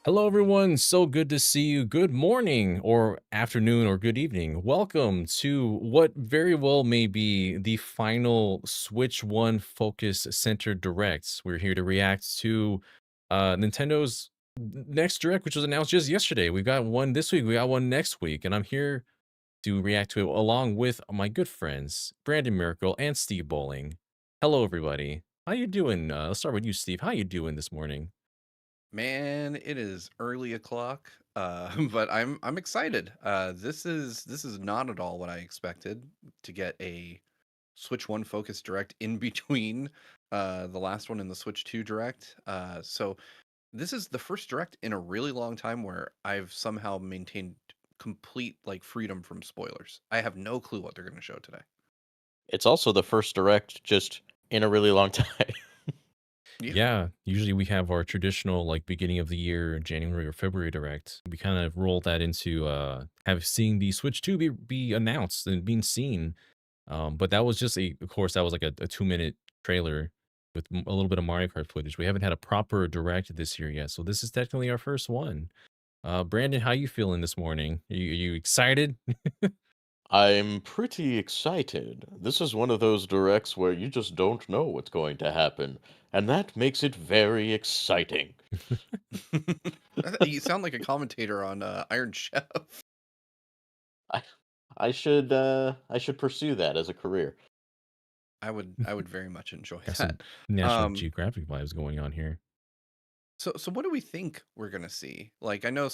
Hello, everyone. So good to see you. Good morning, or afternoon, or good evening. Welcome to what very well may be the final Switch One Focus Center Directs. We're here to react to Nintendo's next Direct, which was announced just yesterday. We got one this week, we got one next week, and I'm here to react to it along with my good friends, Brandon Miracle and Steve Bowling. Hello, everybody. How you doing? Let's start with you, Steve. How you doing this morning? Man, it is early o'clock, but I'm excited. This is not at all what I expected to get a Switch One Focus Direct in between the last one and the Switch Two Direct. So this is the first Direct in a really long time where I've somehow maintained complete like freedom from spoilers. I have no clue what they're going to show today. It's also the first direct just in a really long time. Yeah. Yeah, usually we have our traditional like beginning of the year, January or February direct. We kind of roll that into have seeing the Switch 2 be announced and being seen. But that was just of course, that was like a 2 minute trailer with a little bit of Mario Kart footage. We haven't had a proper direct this year yet, so this is technically our first one. Brandon, how you feeling this morning? Are you excited? I'm pretty excited. This is one of those directs where you just don't know what's going to happen, and that makes it very exciting. You sound like a commentator on Iron Chef. I I should pursue that as a career. I would very much enjoy Got some that. National Um, Geographic vibes going on here. so what do we think we're gonna see? Like, I know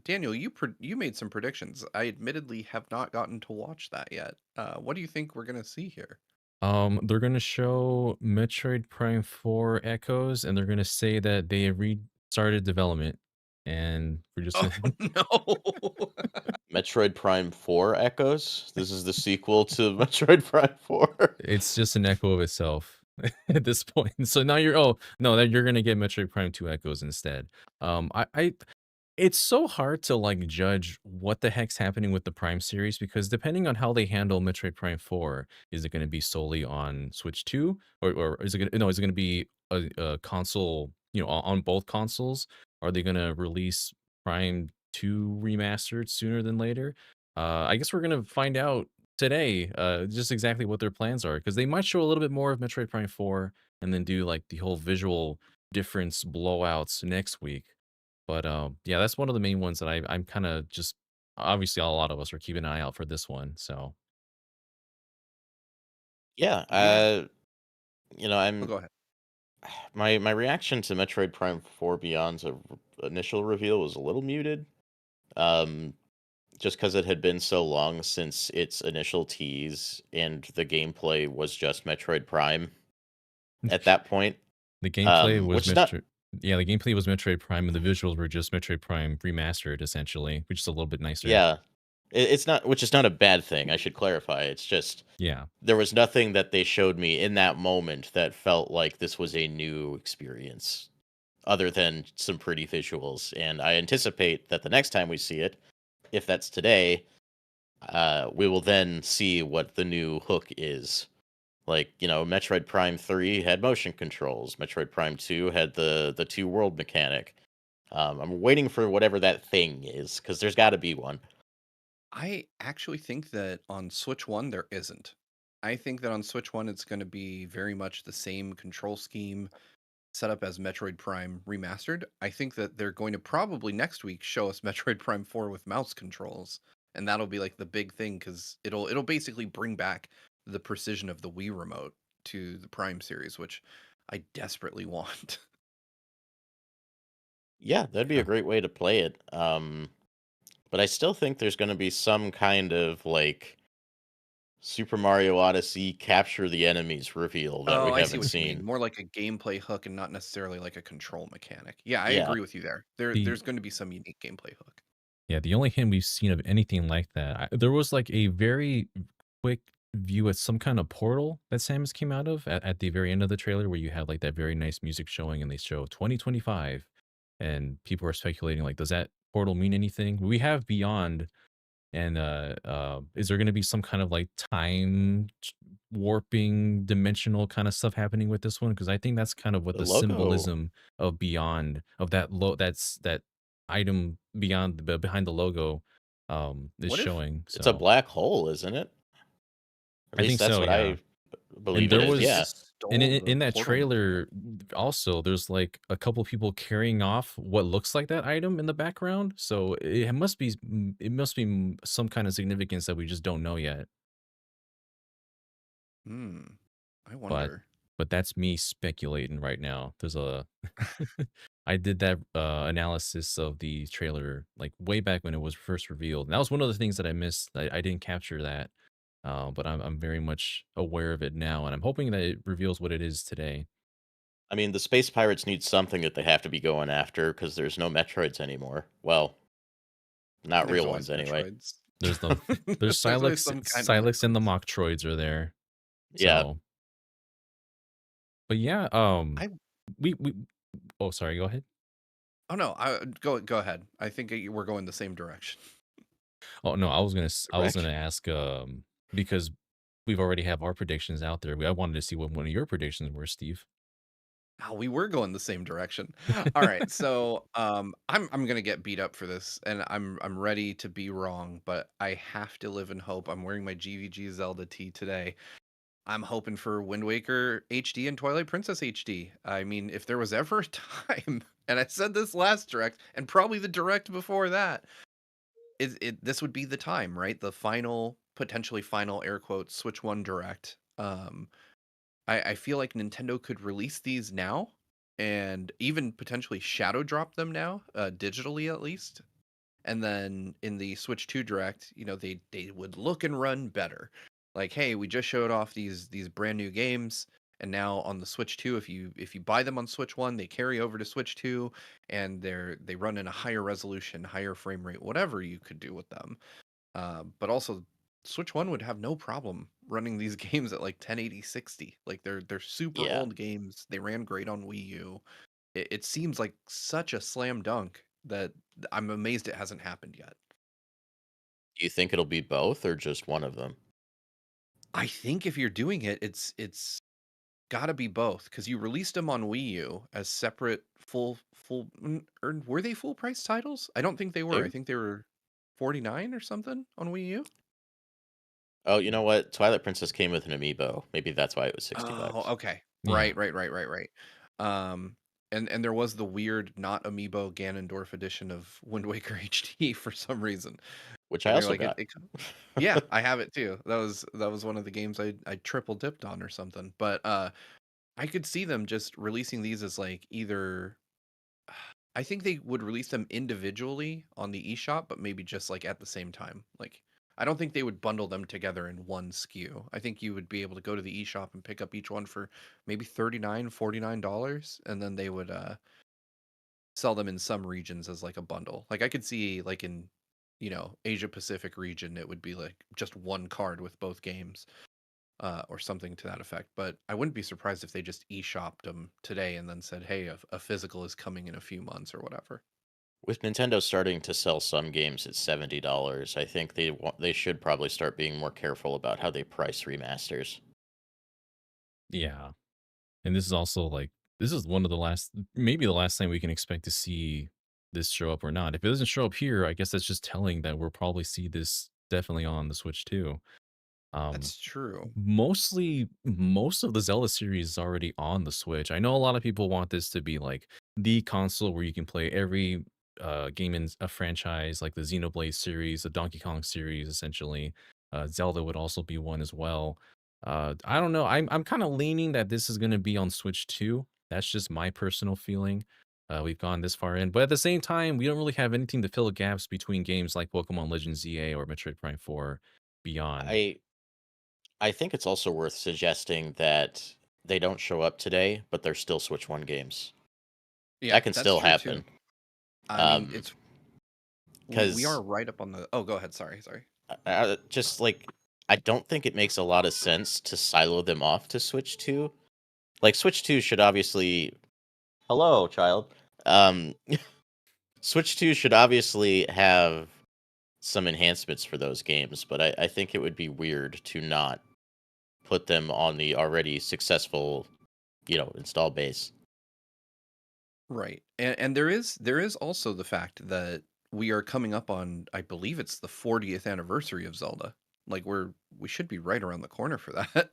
Daniel, you made some predictions. I admittedly have not gotten to watch that yet. What do you think we're gonna see here? They're gonna show Metroid Prime 4 echoes, and they're gonna say that they have restarted development, and we're just Oh gonna no! Metroid Prime 4 Echoes. This is the sequel to Metroid Prime 4. it's just an echo of itself at this point. So now you're oh no, that you're gonna get Metroid Prime 2 echoes instead. I it's so hard to like judge what the heck's happening with the Prime series because depending on how they handle Metroid Prime 4, is it going to be solely on Switch 2 or is it going to no, is it going to be a console, on both consoles? Are they going to release Prime 2 remastered sooner than later? I guess we're going to find out today just exactly what their plans are because they might show a little bit more of Metroid Prime 4 and then do like the whole visual difference blowouts next week. But, yeah, that's one of the main ones that I'm kinda just obviously, a lot of us are keeping an eye out for this one, so Yeah, Yeah. Oh, I'm go ahead. my reaction to Metroid Prime 4 Beyond's initial reveal was a little muted. Um just because it had been so long since its initial tease and the gameplay was just Metroid Prime at that point. the gameplay was Which is not, the gameplay was Metroid Prime, and the visuals were just Metroid Prime Remastered, essentially, which is a little bit nicer. yeah, it's not, which is not a bad thing. I should clarify. It's just Yeah. there was nothing that they showed me in that moment that felt like this was a new experience, other than some pretty visuals. And I anticipate that the next time we see it, if that's today, we will then see what the new hook is. Like, Metroid Prime 3 had motion controls. Metroid Prime 2 had the two world mechanic. I'm waiting for whatever that thing is because there's got to be one. I actually think that on Switch One there isn't. I think that on Switch One it's gonna be very much the same control scheme set up as Metroid Prime Remastered. I think that they're going to probably next week show us Metroid Prime 4 with mouse controls, and that'll be like the big thing because it'll basically bring back the precision of the Wii remote to the Prime series, which I desperately want. Yeah, that'd be a Yeah. great way to play it. But I still think there's going to be some kind of like Super Mario Odyssey capture the enemies reveal that we Oh, I see haven't what you mean. seen. More like a gameplay hook and not necessarily like a control mechanic. Yeah, I Yeah. agree with you there. There The there's going to be some unique gameplay hook. yeah, the only hint we've seen of anything like that, there was, like, a very quick view at some kind of portal that Samus came out of at the very end of the trailer where you had, like, that very nice music showing, and they show 2025, and people are speculating, like, does that portal mean anything? We have Beyond, and, is there gonna be some kind of, like, time warping, dimensional kinda stuff happening with this one? Because I think that's kind of what The the logo. symbolism of Beyond, of that item behind the logo is What if showing. It's a So black hole, isn't it? At I least think that's so, what yeah. I And believe it there is. if they Yeah. was and stole the in that portal material? trailer also there's like a couple people carrying off what looks like that item in the background. So it must be some kind of significance that we just don't know yet. Hmm. I But wonder. that's me speculating right now. There's a I did that analysis of the trailer like way back when it was first revealed. And that was one of the things that I missed. I didn't capture that. But I'm very much aware of it now, and I'm hoping that it reveals what it is today. I mean, the space pirates need something that they have to be going after because there's no Metroids anymore. Well, not There's real always ones anyway. There's Metroids. the there's There's always Silex some kind of Silex and the Metroids. mock droids are there. Yeah. So, but yeah, I we oh sorry, go ahead. oh no, go ahead. I think we're going the same direction. Oh no, I was gonna Direction. ask because we've already have our predictions out there. I wanted to see what one of your predictions were, Steve. Oh, we were going the same direction. All right, so I'm gonna get beat up for this, and I'm ready to be wrong, but I have to live in hope. I'm wearing my GVG Zelda tee today. I'm hoping for Wind Waker HD and Twilight Princess HD. I mean, if there was ever a time, and I said this last direct, and probably the direct before that, this would be the time, right? The final, potentially final air quotes Switch One direct. I feel like Nintendo could release these now and even potentially shadow drop them now, digitally at least. And then in the Switch 2 Direct, they would look and run better. Like, hey, we just showed off these brand new games, and now on the Switch 2, if you buy them on Switch 1, they carry over to Switch 2, and they run in a higher resolution, higher frame rate, whatever you could do with them. But also, Switch One would have no problem running these games at like 1080 60. Like they're super Yeah. old games. They ran great on Wii U. It seems like such a slam dunk that I'm amazed it hasn't happened yet. Do you think it'll be both or just one of them? I think if you're doing it, it's got to be both because you released them on Wii U as separate or were they full price titles? I don't think they were. I They think they were 49 or something on Wii U. Oh, you know what? Twilight Princess came with an amiibo. Maybe that's why it was Oh, $60. okay. Yeah. Right. Um, and there was the weird not amiibo Ganondorf edition of Wind Waker HD for some reason. Which I And they're also like, got. yeah, I have it too. That was one of the games I triple dipped on or something. But I could see them just releasing these as like either I think they would release them individually on the eShop, but maybe just like at the same time. Like I don't think they would bundle them together in one SKU. I think you would be able to go to the eShop and pick up each one for maybe $39, $49, and then they would sell them in some regions as like a bundle. Like I could see like in Asia Pacific region it would be like just one card with both games. Or something to that effect. But I wouldn't be surprised if they just e-shopped them today and then said, "Hey, a physical is coming in a few months or whatever." With Nintendo starting to sell some games at $70, I think they should probably start being more careful about how they price remasters. Yeah. And this is also like this is one of the last maybe the last time we can expect to see this show up or not. If it doesn't show up here, I guess that's just telling that we'll probably see this definitely on the Switch too. Um That's true. Mostly most of the Zelda series is already on the Switch. I know a lot of people want this to be like the console where you can play every game in a franchise like the Xenoblade series, the Donkey Kong series essentially. Zelda would also be one as well. I don't know. I'm kind of leaning that this is going to be on Switch too. That's just my personal feeling. We've gone this far in, but at the same time, we don't really have anything to fill gaps between games like Pokemon Legends ZA or Metroid Prime 4 Beyond. I I think it's also worth suggesting that they don't show up today, but they're still Switch One games. Yeah, That can that's still true too. happen. I mean, Um, it's we are because right up on the. Oh, go ahead. Sorry. just like I don't think it makes a lot of sense to silo them off to Switch Two. Like Switch Two should obviously. Hello, child. Um, Switch Two should obviously have some enhancements for those games, but I think it would be weird to not put them on the already successful, install base. Right. And there is also the fact that we are coming up on, I believe it's the 40th anniversary of Zelda. Like we should be right around the corner for that.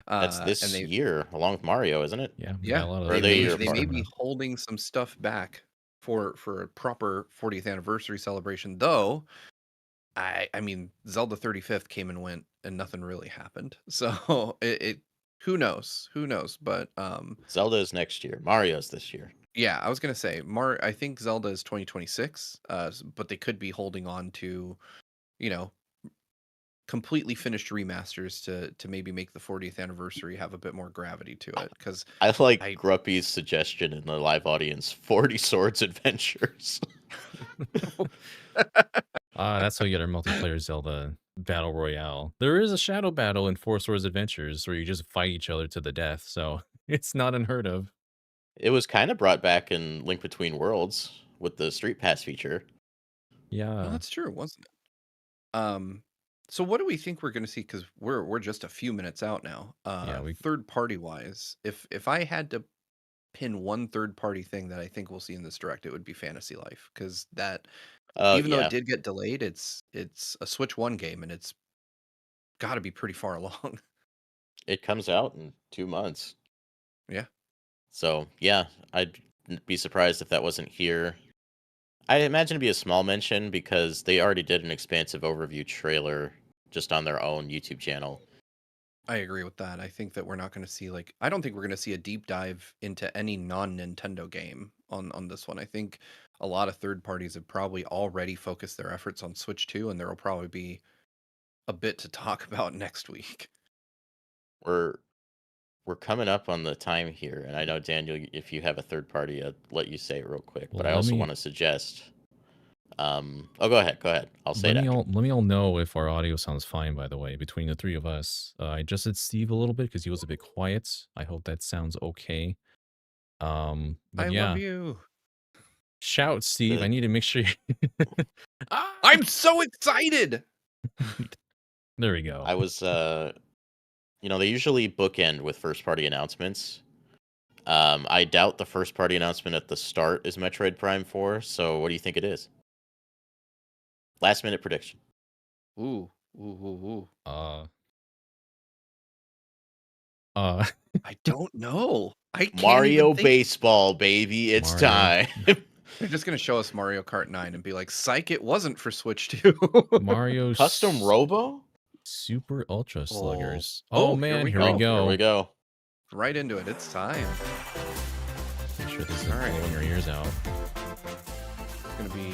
That's And this they year, along with Mario, isn't it? Yeah, we got yeah, a lot of Or are they they may year they celebrations may apart? coming be up. holding some stuff back for a proper 40th anniversary celebration, though. I mean, Zelda 35th came and went and nothing really happened. So it who knows? Who knows? But Zelda is next year. Mario's this year. yeah, I was gonna say I think Zelda is 2026, but they could be holding on to, you know, completely finished remasters to maybe make the 40th anniversary have a bit more gravity to it. Because I like I Gruppy's suggestion in the live audience: 40 Swords Adventures. That's how you get our multiplayer Zelda battle royale. There is a shadow battle in Four Swords Adventures where you just fight each other to the death, so it's not unheard of. It was kind of brought back in Link Between Worlds with the Street Pass feature. well, Yeah, that's true, wasn't it? So what do we think we're gonna see? Because we're just a few minutes out now. yeah, we Third party wise, if I had to pin one third party thing that I think we'll see in this direct, it would be Fantasy Life. Because that, even though it Yeah, did get delayed, it's a Switch One game and it's got to be pretty far along. it comes out in 2 months. Yeah, So, yeah, I'd be surprised if that wasn't here. I imagine it'd be a small mention because they already did an expansive overview trailer just on their own YouTube channel. I agree with that. I think that we're not going to see I don't think we're going to see a deep dive into any non-Nintendo game on this one. I think a lot of third parties have probably already focused their efforts on Switch 2, and there will probably be a bit to talk about next week. We're we're coming up on the time here, and I know Daniel, if you have a third party, I'd let you say it real quick. But well, I also want to suggest. Oh, go ahead. Go ahead. I'll say it after. let me all know if our audio sounds fine. By the way, between the three of us, I adjusted Steve a little bit because he was a bit quiet. I hope that sounds okay. But I love yeah, you. shout, Steve. I The need to make sure. Ah! I'm so excited. There we go. I was they usually bookend with first party announcements. I doubt the first party announcement at the start is Metroid Prime 4. So what do you think it is? Last minute prediction. Ooh, ooh, ooh, ooh. Uh, I don't know. I can't even Mario think. Baseball, baby. It's Mario. time. They're just gonna show us Mario Kart 9 and be like, "Psych, it wasn't for Switch 2." Mario Custom Robo? Super Ultra Oh, Sluggers. oh, Oh here man, we here we go. Here we go. go. Right into it. It's time. Make sure this isn't All right. blowing our ears out. It's gonna be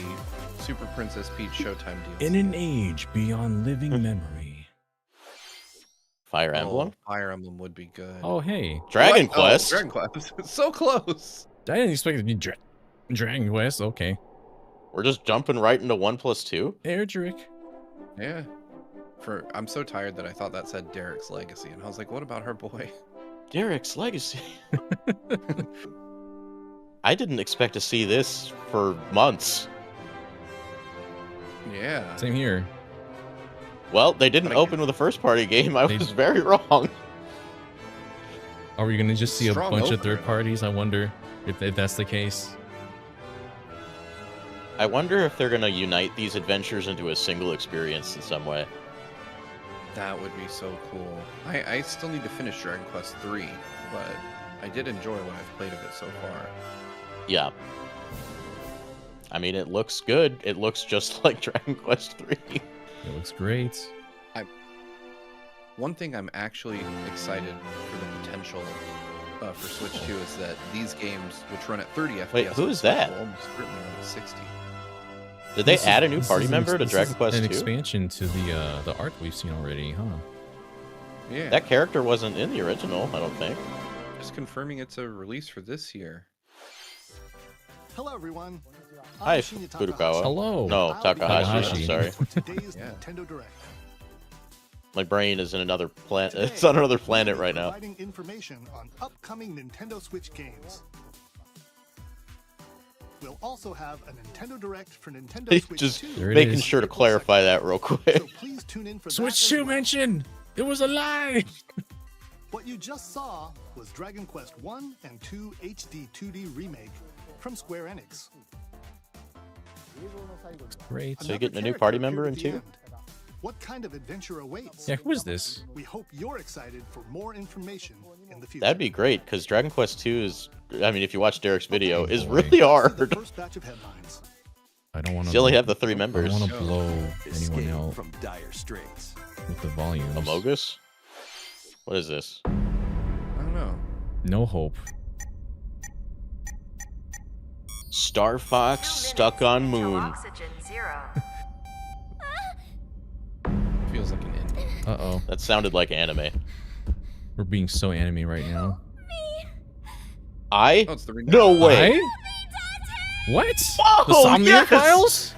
Super Princess Peach Showtime DLC. In an age beyond living memory. Fire Emblem? Oh, Fire Emblem would be good. Oh hey, Dragon What? Quest? Oh, Dragon Quest. So close. I didn't expect it to be Dragon Quest. Okay, We're just jumping right into 1+2? Erdrick. Yeah. I'm so tired that I thought that said Derek's Legacy, and I was like, what about her boy? Derek's Legacy. I didn't expect to see this for months. Yeah. Same here. Well, they didn't But I- open with a first party game. I They- was very wrong. Are we gonna just see a Strong bunch of opener. third parties? I wonder if that's the case. I wonder if they're going to unite these adventures into a single experience in some way. That would be so cool. I still need to finish Dragon Quest 3, but I did enjoy what I've played of it so far. Yeah. I mean, it looks good. It looks just like Dragon Quest 3. It looks great. One thing I'm actually excited for the potential for Switch 2 is that these games, which run at 30 FPS, Wait, who on is Switch, that? will almost certainly run at 60. Did they This add is- a new this party is an member to this Dragon is Quest an 2? expansion to the art we've seen already, huh? Yeah, That character wasn't in the original, I don't think. just confirming it's a release for this year. Hello, everyone. Hi, I'm Shinya Furukawa. Takahashi. Hello. No, I'll be Takahashi. Takahashi. I'm sorry. for today's Yeah. Nintendo Direct. My brain is in another planet. Today, It's on another we'll planet be right now. Providing information on upcoming Nintendo Switch games. We'll also have a Nintendo Direct for Nintendo Switch Just 2. There it making is. sure to clarify that real quick. So please tune in for Switch that as 2 well. mention. It was a lie. What you just saw was Dragon Quest 1 and 2 HD 2D Remake from Square Enix. Great. So you're Another getting a new character party appeared member at in the 2? end. What kind of adventure awaits? Yeah, who is this? We hope you're excited for more information in the future. That'd be great, because Dragon Quest 2 is, I mean, if you watch Derek's video, is boy. really The hard. first batch of headlines. I don't want to. You only have the 3 I members. don't want to blow anyone Escape out from dire straits. with the volumes. Amogus? What is this? I don't know. No hope. Star Fox stuck on moon. Oxygen 0. Feels like an indie. Uh-oh. That sounded like anime. We're being so anime right now. I? Oh, it's the remake. No way. What? Whoa, The Somnium yes! Files?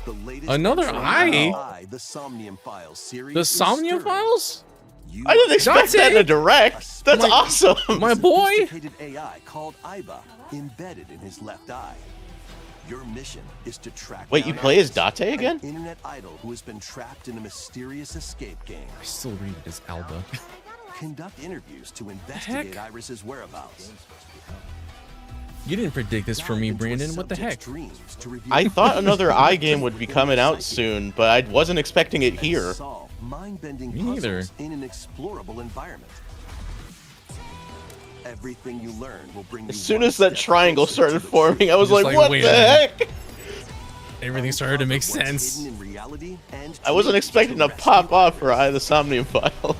The latest Another feature eye? of the Somnium Files series. The is Somnium stirring. Files? You I didn't expect that in a direct. That's My- awesome. My boy? sophisticated AI called Aiba embedded in his left eye. Your mission is to track Wait, down you play as Iris, Date again? an internet idol who has been trapped in a mysterious escape game. I still read it as Alba. Conduct interviews to investigate Iris's whereabouts. You didn't predict this for Dive me, into a Brandon. What the heck? subject's dreams to reveal I thought another secrets iGame would be coming out soon, but I wasn't expecting it and here. solve mind-bending Me neither. puzzles in an explorable environment. Everything you learn will bring you As soon one as that step triangle closer started to the forming, I was Just like, like, what wait the a minute. heck? Everything started to make Uncover what's sense. hidden in reality and I wasn't dreams expecting to rescue pop off for Iris. Eye of the Somnium Files.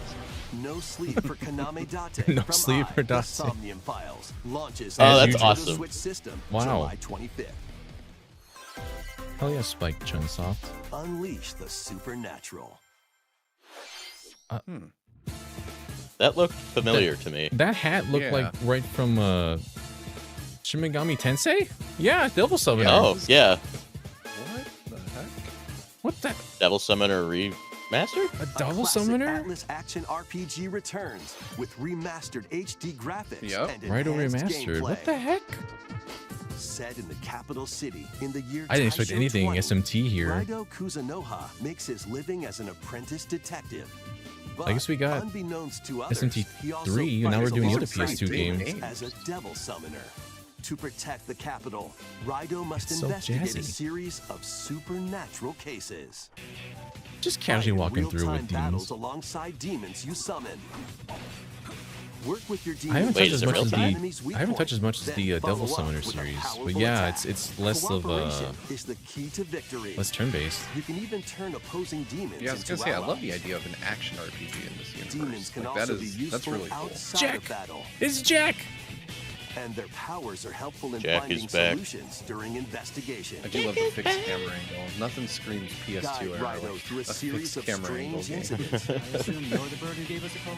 No sleep for Kaname Date. No from sleep for The Date. Somnium Files launches Oh, on that's the Nintendo awesome. Switch system Wow. July 25th. Hell yeah, Spike Chunsoft. Unleash the supernatural. That looked familiar to me. That hat looked Yeah. like right from Shin Megami Tensei? Yeah, Devil Summoner. Oh, yeah. What the heck? What the? Devil Summoner Remaster? A A Devil classic Summoner? Atlas action RPG returns with remastered HD graphics Yep. and Right enhanced remastered. What gameplay. the heck? Set in the capital city in the year I didn't expect Taisho anything 20, SMT here. Raidou Kuzunoha makes his living as an apprentice detective. But I guess we got unbeknownst to others, SMT he also 3, and now we're fights doing the other alongside PS2 Demons game. as a devil summoner. To protect the capital, Raidou must It's so investigate a jazzy. series of supernatural cases. Just casually Fight walking through real-time with battles demons. alongside demons you summon. Work with your I demons. haven't Wait, touched is as it much real as time? the I haven't touched as much as the Devil Summoner series, but yeah, it's less of Cooperation is the key to victory. less turn-based. You can even turn opposing demons Yeah, I was into gonna say, I love the allies. idea of an action RPG in this universe. Demons can Like, also that be is, useful that's really cool. outside Jack! of battle, It's Jack. and their powers are helpful in Jack finding is back. solutions during investigation. I do love the fixed camera angle. Nothing screams Guide PS2 era Raidou like through a a series fixed of camera angle strange game. incidents I assume you're the bird who gave us a call?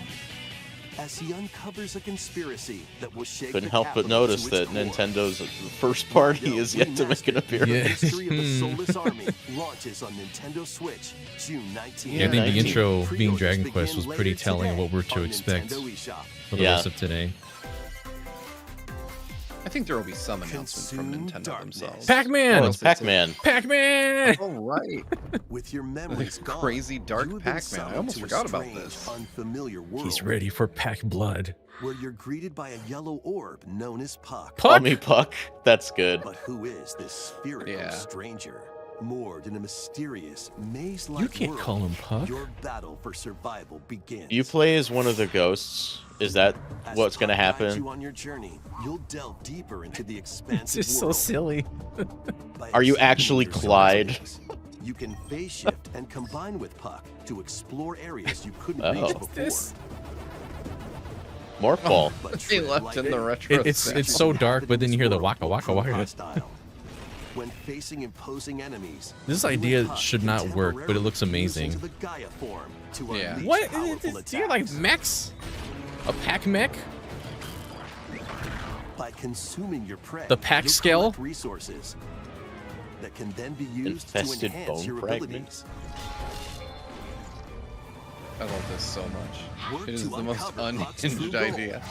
as he uncovers a conspiracy that will shake Couldn't the help but capital notice to that its core. Nintendo's first party is yet to make an Remastered, appearance. Yeah. The History of the Hmm. Soulless Army launches on Nintendo Switch June 19th. Yeah, I think the 19. intro being Pre-orders Dragon begin Quest was pretty later telling of what we're today to on expect Nintendo eShop. for the Yeah. rest of today. I think there will be some announcements from Consume Nintendo darkness. themselves. Pac-Man! Oh, it's Pac-Man. Pac-Man! Oh, right. With your memories gone, Crazy dark you have been Pac-Man. I summoned almost to a forgot about strange, this. Unfamiliar world He's ready for Pac Blood. where you're greeted by a yellow orb known as Puck. Call Puck? me Puck. That's good. But who is this spherical Yeah. stranger? Moored in a mysterious maze-like You can't world, call him Puck. your battle for survival begins. You play as one of the ghosts. Is that As what's going to Puck guides happen? you on your journey, you'll delve deeper into the It's expansive just so world. silly. By Are you exceeding actually your Clyde? surroundings. You can phase shift and combine with Puck to explore areas you couldn't Oh. reach What's before. this? Morphball. But They tread left in the lightly. retro. It's section. so dark, but then you hear the waka waka Prove waka. hostile. When facing imposing enemies, This you and idea Puck should can not work, but it temporarily looks fuse amazing. into the Gaia form to Yeah. unleash What? powerful Do you like attacks. mechs? A Pac mech? By consuming your prey, The pack you'll scale? collect resources that can then be used Infested to enhance bone your fragment? abilities. I love this so much. Work It is to the most uncover Puck's true unhinged goal. idea.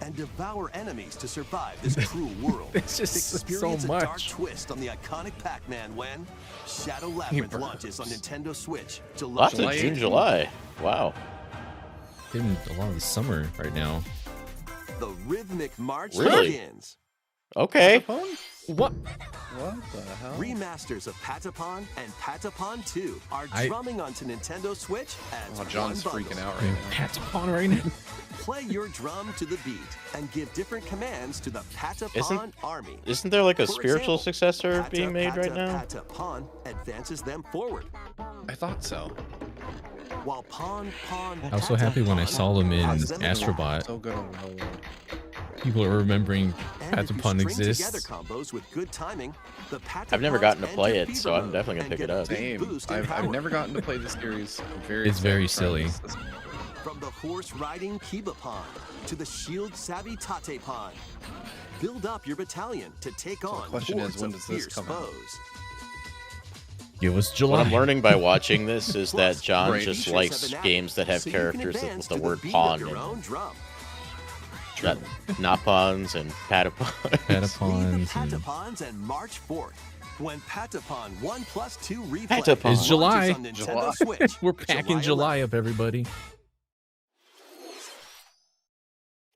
And devour enemies to survive this cruel world. It's just so Experience a dark much. twist on the iconic Pac-Man when Shadow Labyrinth launches on Nintendo Switch July Lots of July June, 18th. July. Wow. Getting a lot of the summer right now. The rhythmic march Really? begins. Okay. Patapon? What? What the hell? Remasters of Patapon and Patapon 2 are I- drumming onto Nintendo Switch as Oh, John's one bundle. freaking out right now. Patapon right now. Play your drum to the beat and give different commands to the Patapon Isn't- army. Isn't there like a For spiritual example, successor Pata, being made right Pata, now? Patapon advances them forward, I thought so. while Pon Pon. I was so happy when I Patapon saw them in draws them Astrobot. So good on roll. People are remembering And if you Patapon string together exists. combos with good timing, the I've never Patapons gotten to enter play it, fever so I'm mode definitely gonna and pick it get a up. big Same. boost in I've power. never gotten to play the series. I'm very It's very excited to try silly. this. From the horse-riding Kibapon to the shield-savvy Tatepon, build up your battalion to take the on question is, hordes when of does this fierce come out? foes. Give us What July. I'm learning by watching this is that John Right. just Features likes have been games that have added, so you can characters advance with the to word beat of pawn your in own them. drum. Got Napons and Patapons. Lead the Patapons and Patapons and march forth when Patapon 1 plus 2 replay Patapon. It's launches July. on Nintendo Switch. We're packing July up, everybody.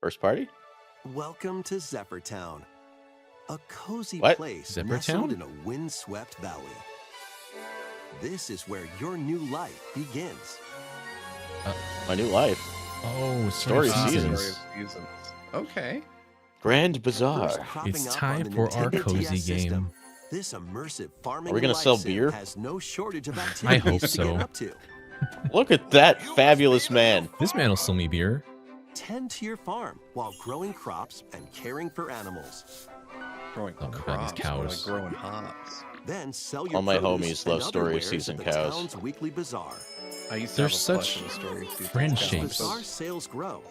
First party? 11th. Welcome to Zephyr a cozy What? place Zephyr nestled Town? in a windswept valley. This is where your new life begins. My new life. Oh, Story Story of Seasons. Story of Seasons. Okay. Grand Bazaar. First cropping It's up time on the for our Nintendo cozy DS system, game. This immersive farming Are we and gonna sell life sim beer? has no shortage of I activities hope to so. get up to. Look at that fabulous man. This man will sell me beer. Tend to your farm while growing crops and caring for animals. Growing Oh my God, these crops. More cows. like growing hops. Then sell your All my produce homies love and Story other of wares Season at the cows. town's weekly bazaar. I used to They're have a plush such of the Story of Seasons friendships. cows. Bazaar sales grow.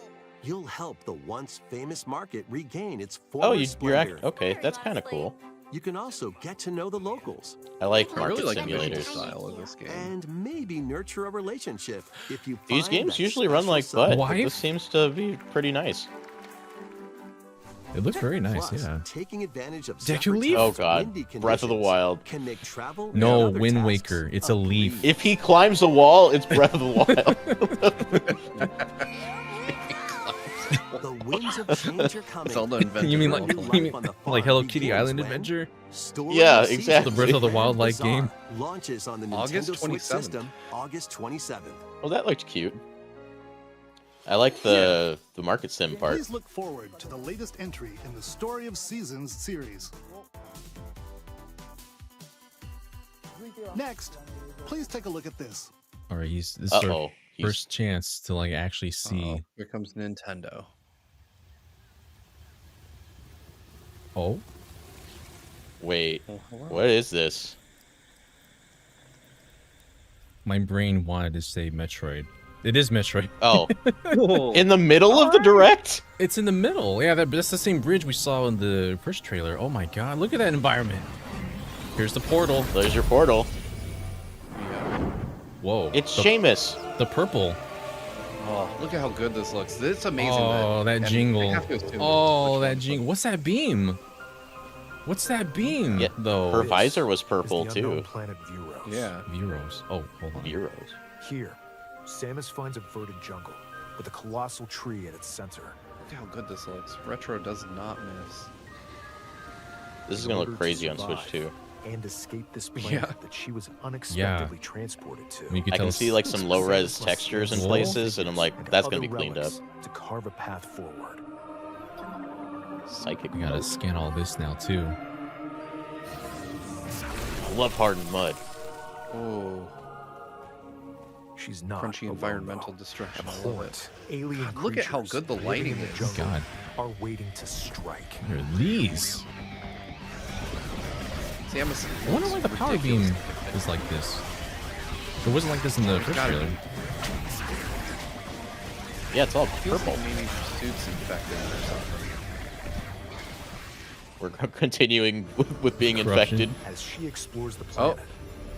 You'll help the once famous market regain its Oh, former you're splendor. okay. That's kind of cool. You can also get to know the locals I like I market really like the visual simulators. style of this game. and maybe nurture a relationship if you These find games that usually run special like someone. butt, but Wife? this seems to be pretty nice. It looks very nice, Plus, yeah. taking advantage of Deku Zephyr Leaf? Oh Town's god, windy Breath of the conditions Wild. can make travel and No, other Wind tasks Waker. It's a leaf. breeze. If he climbs a wall, it's Breath of the Wild. The winds of change are coming. Zelda invented You mean Breath like of the New Wild. you mean life on the like farm Hello Kitty begins Island when Adventure? Story Yeah, of Seasons exactly. The Breath of the Grand Wild like Bazaar game. launches on the August Nintendo Switch 27th. system August 27th. Well, that looked cute. I like the market sim part. Please look forward to the latest entry in the Story of Seasons series. Next, please take a look at this. All right, this is our Uh-oh. first chance to like actually see. Uh-oh. Here comes Nintendo. Oh, Wait, Oh, hello. what is this? my brain wanted to say Metroid. It is Metroid. Oh, Cool. in the middle of the direct? It's in the middle. Yeah, that's the same bridge we saw in the first trailer. Oh my god, look at that environment. Here's the portal. There's your portal. Yeah. Whoa. It's the, Seamus. the purple. Oh, look at how good this looks. It's amazing. Oh, that and I jingle. have to assume it's Oh, Switch that one, jingle. What's that beam? What's that beam, Yeah, though? Her visor was Is purple the unknown too. planet Vuros. but- Yeah. Euros. Oh, hold on. Euros. Here, Samus finds a verdant jungle with a colossal tree at its center. Look how good this looks. Retro does not miss. This is In gonna order look to crazy on Switch survive too. And escape this planet Yeah. that she was unexpectedly transported to. You could I tell can see like some low res textures in Whoa. places, and I'm like, and that's gonna other be cleaned up. relics to carve a path forward. Psychic We gotta mode. scan all this now too. I love hardened mud. Oh, She's not crunchy alone, environmental though. destruction. I love it. Abhorrent alien God, look at how creatures good the living lighting in the is. jungle God. are waiting to strike. What are these? Samus I wonder why the power beam is like this. It wasn't like this in the first gotta trailer. be. Yeah, it's all Feels purple. like maybe suits infected or something. We're continuing with being Corruption. infected. As she explores the Oh. planet,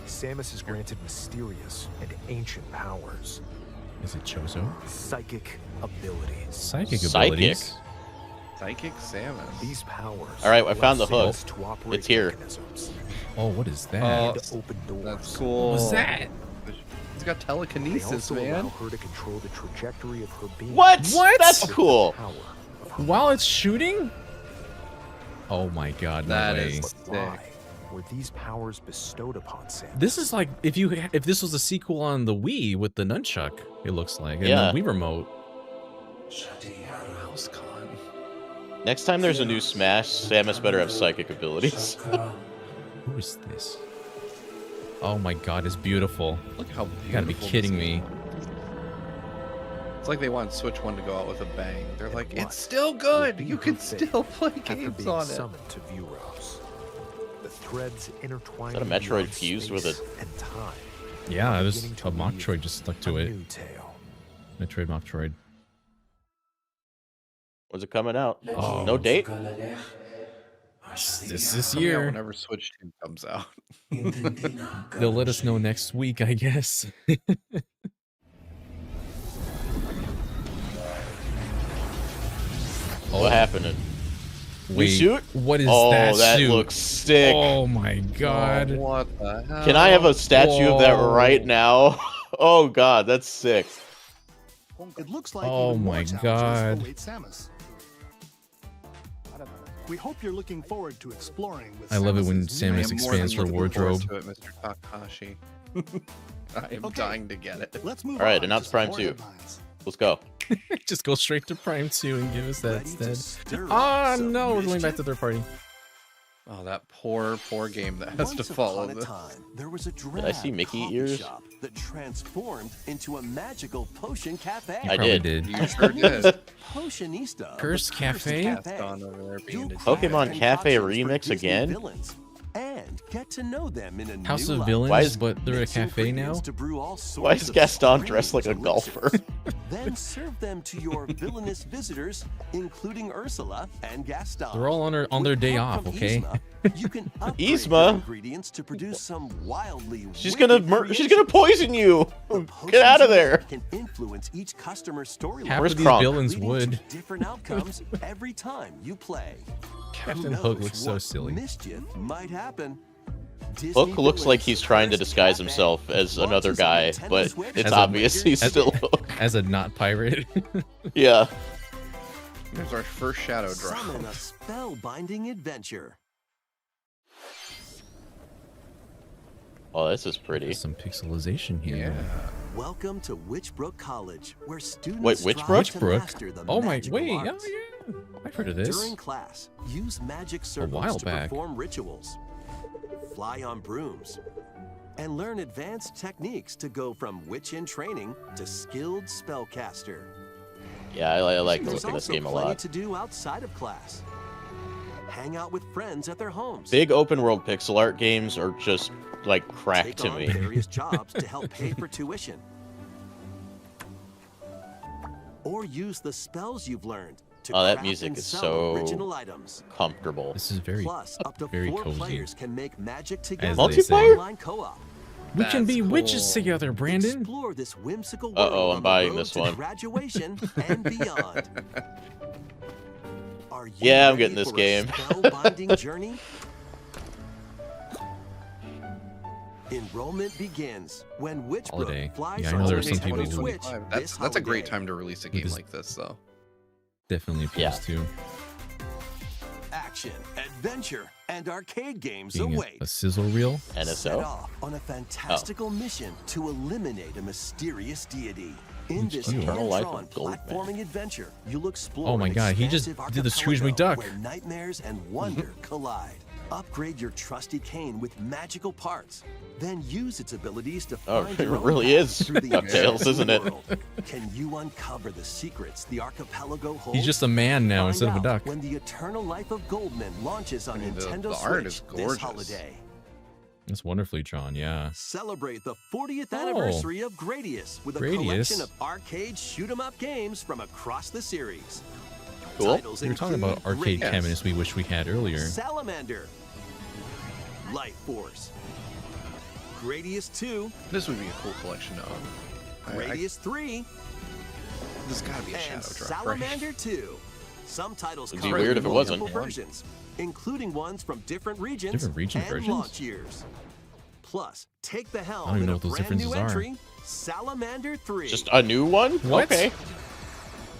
Samus is granted mysterious and ancient powers, Is it Chozo? psychic abilities. Psychic Psychic? abilities. Psychic Samus. These powers. All right, I found allow the hook. Samus to operate It's here. mechanisms Oh, what is that? Oh, and open doors. That's cool. What was that? It's got They telekinesis, also man. allow her to control the trajectory of her beam. What? What? That's cool. Power of her While it's shooting? Oh my god, no That way. is But sick. why were these powers bestowed upon Samus? This is like if this was a sequel on the Wii with the nunchuck, it looks like, and Yeah. the Wii remote. Mouse Con. Next time there's a new Smash, Samus better have psychic abilities. Who is this? Oh my god, it's beautiful. Look how beautiful You gotta be this kidding game me. is. It's like they want Switch 1 to go out with a bang. They're like, What it's still will good. be You her can fate still play after games being on it. summoned to Vuros? The threads intertwined. Is that a Metroid fused with a- and time. Yeah, there's Beginning to a weave Metroid just stuck to a it. new tale. Metroid Metroid. When's it coming out? Oh. No date? This Coming out year. whenever Switch 2 comes out. They'll let us know next week, I guess. What happened? Wait, suit? what is Oh, that that suit? looks sick. Oh my god. Oh, what the hell? Can I have a statue of that right Whoa. now? Oh god, that's sick. It looks like Oh even more my challenges God. await Samus. We hope you're looking forward to exploring with I love it when Samus's new I Samus am more expands than her looking forward wardrobe. to it, Mr. Takahashi. I am Okay. dying to get it. Let's move All right, on announce to some Prime more 2. headlines. Let's go. Just go straight to Prime 2 and give us that Ready to instead. stir up Ah, some no, we're going back mischief? to third party. Oh, that poor game that has to Once follow upon a this. time, there was a I see drab Mickey coffee ears? shop that transformed into a magical potion cafe. You I probably did. You sure did. Potionista. of the Cursed Cafe? Gaston over there being a Pokemon dick. Cafe concoctions for remix Disney again? villains, and get to know them in a House new of light. Villains, Why is- but they're a Mix cafe now? ingredients to brew all Why sorts is of Gaston strange dressed like a golfer? elixirs. Then serve them to your villainous visitors, including Ursula and Gaston. They're all on their With day help off, from okay? Yzma, you can upgrade Yzma? your ingredients to produce some wildly She's wicked gonna she's creations. gonna poison you. The Get potions out of you there. make Can influence each customer's storyline. Half Where's of these Kronk? villains leading to would. different outcomes every time you play. Captain Who Hook knows looks so what silly. Mischief might happen. Disney Hook looks like villains he's trying to Cursed disguise Cafe himself as another launches on guy, Nintendo but Switch it's As a- obvious he's as- still Hook. As a not pirate. Yeah. There's our first shadow drop. Summon a spellbinding adventure. Oh, this is pretty. There's some pixelization here. Yeah. Welcome to Witchbrook College, where students Wait, strive Witchbrook? to Witchbrook? master the Oh my, magical wait, oh arts. yeah. I've heard of this. During class, use magic while circles to back. perform rituals, fly on brooms, and learn advanced techniques to go from witch in training to skilled spellcaster. Yeah, I like the There's look of this also game a plenty lot. to do outside of class. Hang out with friends at their homes. Big open world pixel art games are just like crack Take to on me. various jobs to help pay for tuition. Or use the spells you've learned to Oh, that craft music and is sell so original items. Comfortable. This is very, Plus, up to very 4 cozy. players can make magic As together. they say. Multiplayer? Online co-op. We can That's be witches cool. together, Brandon. Explore this whimsical world Uh-oh, I'm on the buying road this to one. graduation and beyond. Are you Yeah, I'm ready getting this for a game. spellbinding journey? Enrollment begins when Witchbrook Holiday. flies Yeah, I know on there are the some people Nintendo who- Switch 2025. this That's a great holiday. time to release a game this- like this, though. Definitely appeals Yeah. to Action, adventure, and arcade games being await. a sizzle reel. Set NSO? off on a fantastical mission to eliminate a mysterious deity. In this Eternal Life of hand-drawn Goldman. platforming adventure, you'll explore Oh my an God, he just expansive did the Scrooge archipelago McDuck. where nightmares and wonder collide. Upgrade your trusty cane with magical parts. Then use its abilities to Oh, find it your own really path is through the DuckTales, enchanted isn't it? world. Can you uncover the secrets the archipelago holds? He's just a man now Find instead of a out duck. When the Eternal Life of Goldman launches on I mean, the Nintendo art Switch is this gorgeous. holiday. That's wonderfully drawn, yeah. Celebrate the 40th Oh. anniversary of Gradius with a Gradius. collection of arcade shoot-'em-up games from across the series. Cool. Titles We were talking include about arcade Gradius, cabinets we wish we had earlier. Salamander, Light Force, Gradius 2, This would be a cool collection of. Gradius 3, There's gotta be a and shadow drop, right? Salamander 2. Some titles It'd come be weird with if it wasn't. multiple versions, including ones from different regions Different region and versions? launch years. Plus, take the helm even in know a what those brand new differences are. entry, Salamander 3. Just a new one? What? Okay.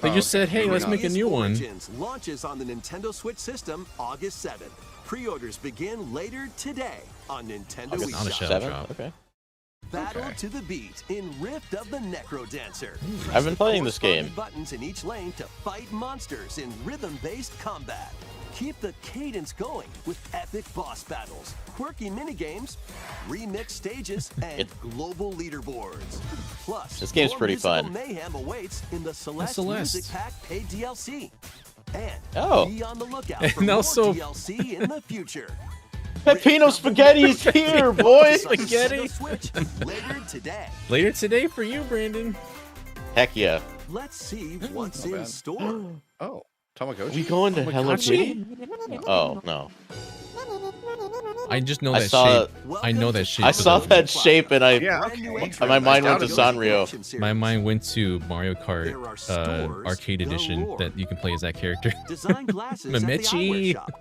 They just said, hey, let's make a new one. Origins launches on the Nintendo Switch system August 7th. Pre-orders begin later today on Nintendo It's not a eShop. shell 7? drop. Okay. Battle to the beat in Rift of the NecroDancer. I've been playing this game. Buttons in each lane to fight monsters in rhythm-based combat. Keep the cadence going with epic boss battles, quirky minigames, remix stages, and global leaderboards. Plus, This game's more pretty musical fun. mayhem awaits in the Celeste Celeste. Music Pack paid DLC. And Oh. be on the lookout for And more also- DLC in the future. Pepino Spaghetti is here, boys! Spaghetti. Switch later today. Later today for you, Brandon. Heck yeah. Let's see what's Not in bad. store. Oh, Tamagotchi. We going to Hello Tamagotchi? Kitty? Oh, no. I just know I that saw- shape. I know that shape. I is saw a- that shape and I... Yeah, okay. My mind went to Doubt it. Sanrio. My mind went to Mario There Kart are stores arcade edition galore. that you can play as that character. Design glasses at the Mamechi. eyewear shop.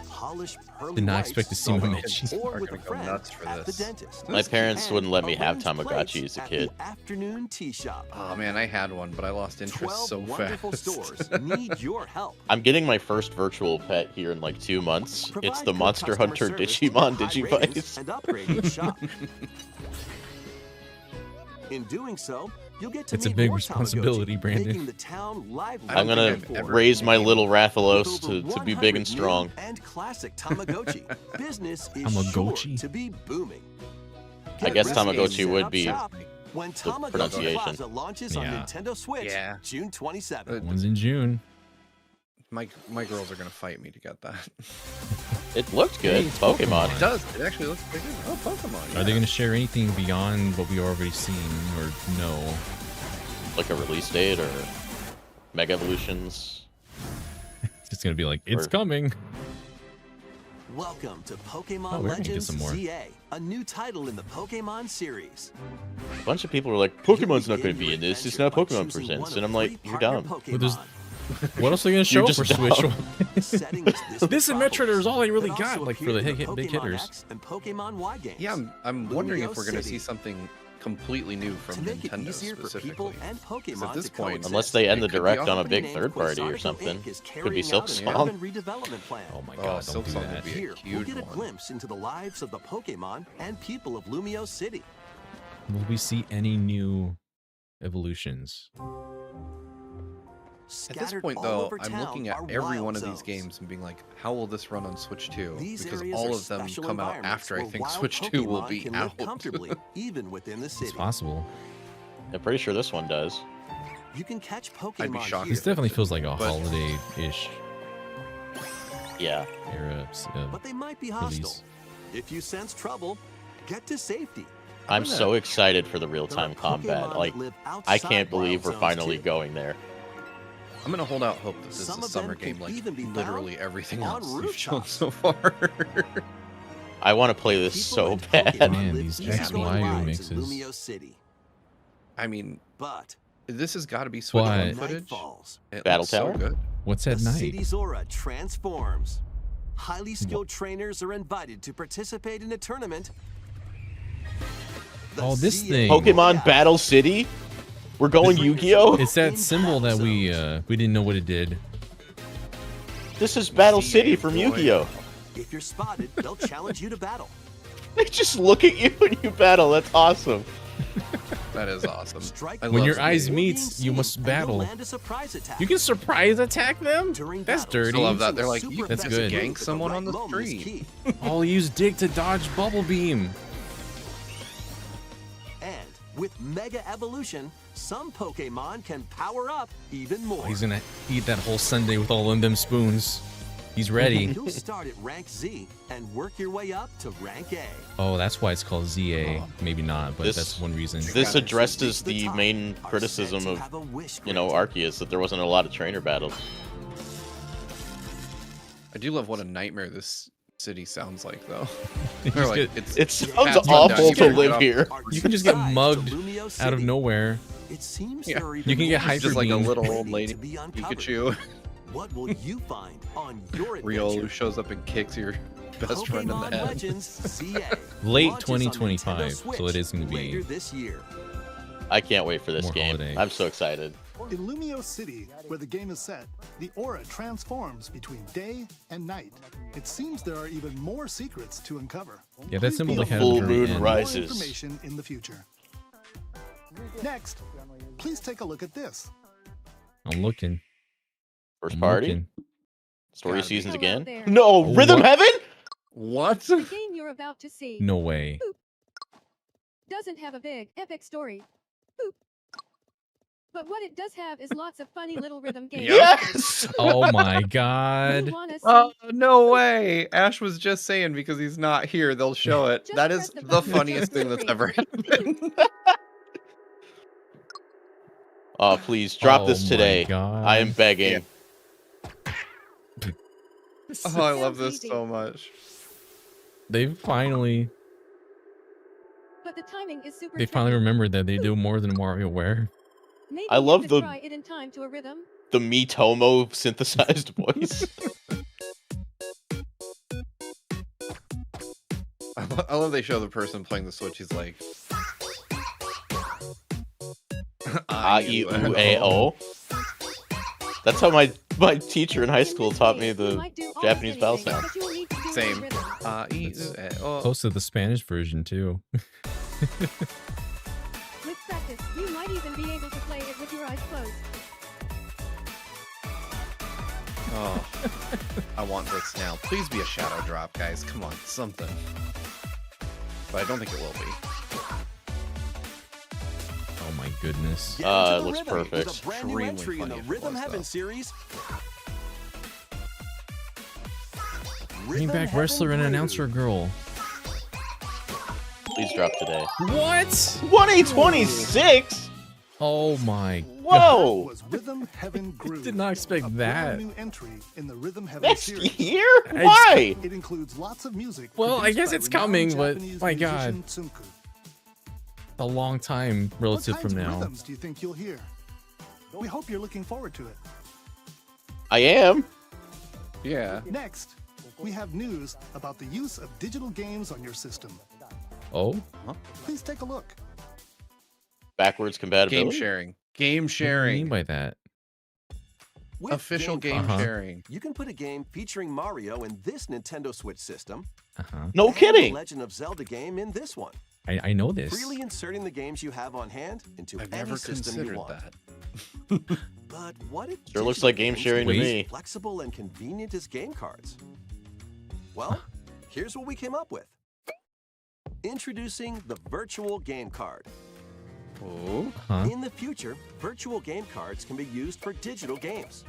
Polish pearly Did not whites expect to see sold Mamechi. Or Are with a gonna go friend nuts for at the this. dentist. My parents And wouldn't let me have arranged Tamagotchi plates as a at kid. the afternoon tea shop. Oh man, I had one, but I lost interest 12 so wonderful fast. stores need your help. I'm getting my first virtual pet here in like 2 months. Provide It's the good Monster customer Hunter service Digimon with high ratings Digivice. and upgrade each shop. In doing so, you'll get to It's a meet big more responsibility, Tamagotchi, Brandon. making the town lively. I I'm don't gonna think I've ever raise my played little With Rathalos over to be big 100 and strong. new and classic Tamagotchi. Business is Tamagotchi? sure to be booming. I Get guess ready to Tamagotchi set would up be shop when Tamagotchi pronunciation. Plaza launches on Yeah. Nintendo Switch Yeah. June 27th. One's in June. My girls are gonna fight me to get that. It looked good. Hey, it's Pokemon. It does. It actually looks pretty good. Oh, Pokemon. Are they going to share anything beyond what we already seen, or no? Like a release date or Mega Evolutions. It's just going to be like, it's Or- coming. Welcome to Pokemon Oh, we're gonna get Legends some more. ZA, a new title in the Pokemon series. A bunch of people were like, Pokemon's not going to be in this. It's not Pokemon Presents. And I'm like, you're dumb. Well, there's- What else are they going to show just for Switch? dumb. This and Metroid is all I really got, like, for the big hitters. X and Pokemon Y games. Yeah, I'm wondering if Lumio we're gonna City. see something completely new from To make it Nintendo easier for specifically. people and Pokemon at this to point- coexist, Unless they end the It could be direct on a company big named third party or Quasardo something. Inc. is Could be carrying Silk out an Song. urban redevelopment plan. Oh my Oh, god, don't Silk do Song that. would be a Here, we'll huge get a one. glimpse into the lives of the Pokemon and people of Lumio City. Will we see any new evolutions? At this Scattered point, all though, over I'm town looking at are every wild one of these zones. games and being like, how will this run on Switch 2? These Because areas all are of them special come out environments after I where think wild Switch 2 will Pokemon be can live out. comfortably, even within the city. It's possible. I'm pretty sure this one does. You can catch Pokemon I'd be shocked here, This definitely feels like a But- holiday-ish Yeah. era. but they might be hostile. release. If you sense trouble, get to safety. I'm gonna- so excited for the There real-time are Pokemon combat. that Like, live I outside can't believe wild we're zones, finally too. going there. I'm gonna hold out hope that this Some is a of them summer can game like even be found literally everything on else you've shown rooftops. so far. I want to play this People so and bad. Pokemon Man, live these easygoing X and Y lives in remixes. Lumio City. I mean, But this has got to be Switch What? 1 night footage. falls. It Battle looks so Tower? good. What's The at night? city's aura transforms. Highly skilled trainers are invited to participate in a tournament. The Oh, this ZA thing. Pokemon Royale. Battle City? We're going Yu-Gi-Oh? It's that symbol that we didn't know what it did. This is Battle ZA City from Royale. Yu-Gi-Oh! If you're spotted, they'll challenge you to battle. They just look at you when you battle. That's awesome. That is awesome. Strike I When love your ZA. eyes Before being meet, you seen, must and you'll battle. land a surprise attack. You can surprise attack them? During That's battles, dirty. I love that. They're using like, super you That's can good. just effective gank someone at on the the right moment is street. key. I'll use Dig to dodge Bubble Beam. And with Mega Evolution, some Pokemon can power up even more. He's gonna eat that whole Sunday with all of them spoons. He's ready. You'll start at rank Z and work your way up to rank A. Oh, that's why it's called ZA. Maybe not, but This- that's one reason. This Gotta addressed reach as the the top. main Are criticism said to of, have a wish you know, granted. Arceus, that there wasn't a lot of trainer battles. I do love what a nightmare this city sounds like, though. You They're just like, get- it's It sounds Pat's awful down, to you better get live off- here. You can just get Sides to mugged Lumio out of City. nowhere. It seems Yeah. there are You even can get more hyper just like a beam. little waiting old to lady be uncovered. Pikachu. What will you find on your Riol who adventure? shows up and kicks your best friend in Pokemon the head. Legends ZA Late launches on 2025, Nintendo so it is gonna be later this year. I can't wait for this more game. holiday. I'm so excited. In Lumio City, where the game is set, the aura transforms between day and night. It seems there are even more secrets to uncover. Yeah, that symbol they had at Full the very moon end. rises. More information in the future. Next, please take a look at this. I'm looking. First I'm party? looking. Story Gotta be. seasons Hello again? there. No, Rhythm What? Heaven? What? The game you're about to see No way. doesn't have a big, epic story. Boop. But what it does have is lots of funny little rhythm games. Yes! Oh my You god. wanna see? Oh, no way. Ash was just saying because he's not here, they'll show it. Just That press is the the button funniest just thing for that's free. ever happened. Oh, please, drop Oh this my today. God. I am begging. Oh, I love Sounds this easy. so much. They finally But the timing is super they finally tricky. remembered that they do more than WarioWare. Maybe I you love could the- try it in time to a rhythm. The Mitomo synthesized voice. I love they show the person playing the Switch. He's like, A-I-E-U-A-O. That's how my teacher in high school In this taught game, me you the might do almost Japanese vowel anything, sound. but you will need to do it in Same. rhythm. Close to the Spanish version too. With practice, you might even be able to play it with your eyes closed. Oh, I want this now. Please be a shadow drop, guys. Come on, something. But I don't think it will be. Oh my goodness. Get into It the looks rhythm with perfect. a brand new Extremely entry in funny the if it Rhythm was, Heaven though. series. Bring Rhythm back Heaven wrestler and announcer Raidou. girl. Please drop today. What? 1A26? Oh my. Whoa! Was Rhythm Heaven Groove. Did not expect a that. brand new entry in the Rhythm Heaven Next series. year? Why? It includes lots of music. Well, I produced guess by it's renowned coming, but Japanese my God. musician Tsunku. A long time What relative kinds from of now. rhythms do you think you'll hear? We hope you're looking forward to it. I am. Yeah. Next, we have news about the use of digital games on your system. Oh? Please take a look. Backwards compatibility? Game sharing. Game What do you mean sharing. by that? With Official game Uh-huh. sharing. You can put a game featuring Mario in this Nintendo Switch system. Uh-huh. No and kidding. The Legend of Zelda game in this one. I know this. Freely inserting the games you have on hand into I've any never system you considered want. that. But what if Sure looks digital like game games sharing to can be me. as flexible and convenient as game cards? Well, here's what we came up with. Introducing the virtual game card. Oh. Huh? In the future, virtual game cards can be used for digital games.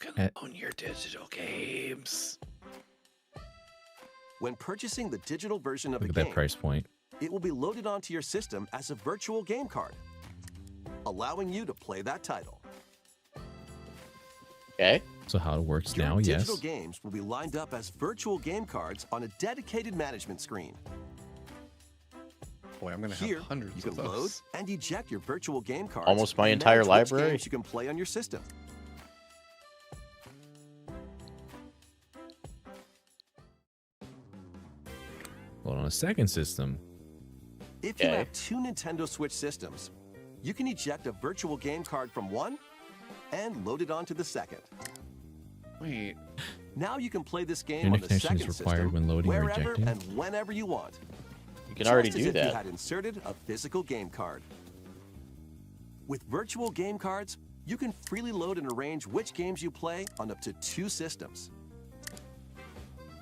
You Eh. can own your digital games. When purchasing the digital version of Look a at that game, price point. it will be loaded onto your system as a virtual game card, allowing you to play that title. Okay. So how it works Your now, yes. digital games will be lined up as virtual game cards on a dedicated management screen. Boy, I'm gonna Here, have hundreds you can of load those. and eject your virtual game cards. Almost my and entire manage which library. games you can play on your system. Hold on a second system. If you Okay. have two Nintendo Switch systems, you can eject a virtual game card from one and load it onto the second. Wait. Now you can play this game Internet on the connection second is required system when loading or wherever ejecting. and whenever you want. You can already Just as do if you that. had inserted a physical game card. With virtual game cards, you can freely load and arrange which games you play on up to two systems.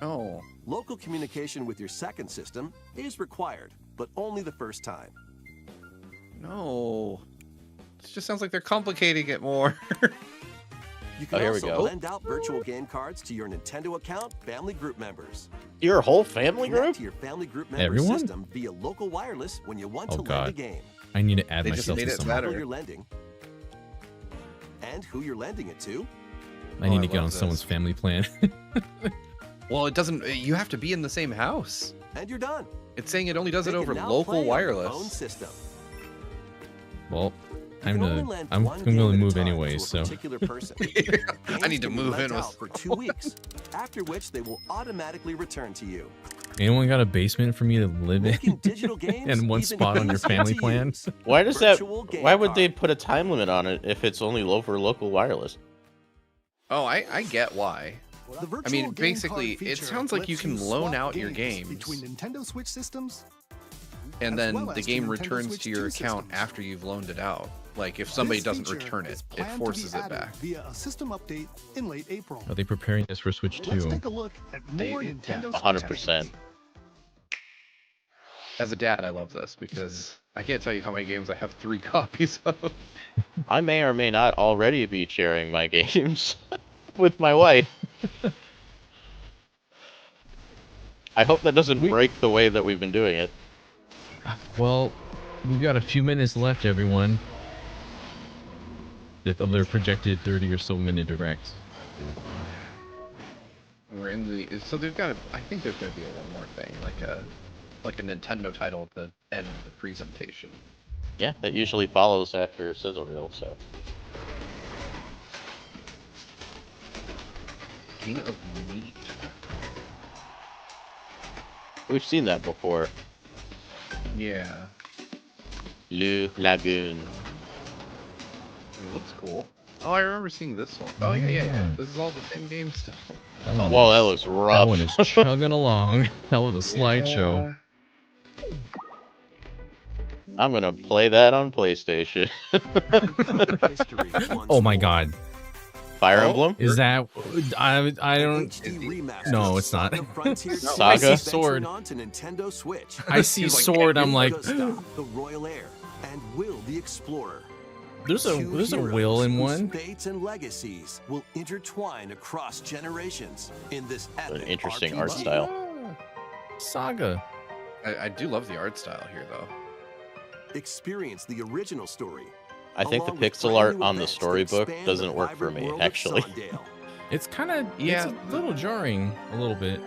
Oh. Local communication with your second system is required, but only the first time. No. This just sounds like they're complicating it more. You can here we also go. lend out virtual game cards to your Nintendo account family group members. Your whole family Connect group? to your family group member Everyone? system via local wireless when you want Oh, to God. lend a game. I need to add They just myself made to it some. better. Title you're lending, and who you're lending it to. I need Oh, to I get on love someone's this. family plan. Well, it doesn't. You have to be in the same house. And you're done. It's saying it only does They it can over now local play on their wireless. own system. Well, You can only lend I'm one gonna game at a move time anyway, to a so particular person. I Games need to can be move lent in out with. for 2 weeks, after which they will automatically return to you. Anyone got a basement for me to live Making in? digital games And one even spot on your easier family to plan? use. Why does that? Virtual game Why would they card. put a time limit on it if it's only for local wireless? Oh, I get why. The virtual I mean, game basically, card it feature sounds like you lets can loan swap out your games games, between Nintendo Switch systems, and as then well the as game to Nintendo returns Switch to your 2 account systems. after you've loaned it out. Like, if somebody This doesn't feature return is it, it planned to be forces it added back. via a system update in late April. Are they preparing this for Switch Let's 2? take a look at more They- Nintendo 100%. Switch. As a dad, I love this because I can't tell you how many games I have 3 copies of. I may or may not already be sharing my games with my wife. I hope that doesn't break the way that we've been doing it. Well, we've got a few minutes left, everyone. Of their projected 30 or so minute directs. We're in the so there's got. I think there's gonna be one more thing, like a Nintendo title at the end of the presentation. Yeah, that usually follows after sizzle reel. So King of Meat. we've seen that before. Yeah, Le Lagoon. it looks cool. Oh, I remember seeing this one. Oh yeah. This is all the same game still. Whoa, that looks That rough. one is chugging along. Hell of a slideshow. I'm gonna play that on PlayStation. History once Oh my more. god. Fire Oh. Emblem? Is that... I don't... HD remaster No, of it's not. Saga Frontier No. I see Venturing sword. onto Nintendo Switch. I see He's like, sword, I'm like... Gustav, the Royal Heir, and Will the Explorer. There's a Two will heroes in whose one. fates and legacies will intertwine across generations in this An epic interesting RPG. art style. Saga. I do love the art style here, though. Experience the original story. I think the along with pixel brand art new on the events that storybook expand doesn't the work for vibrant me, world of actually. Sondale. It's kind of... Yeah. It's a little jarring. A little bit.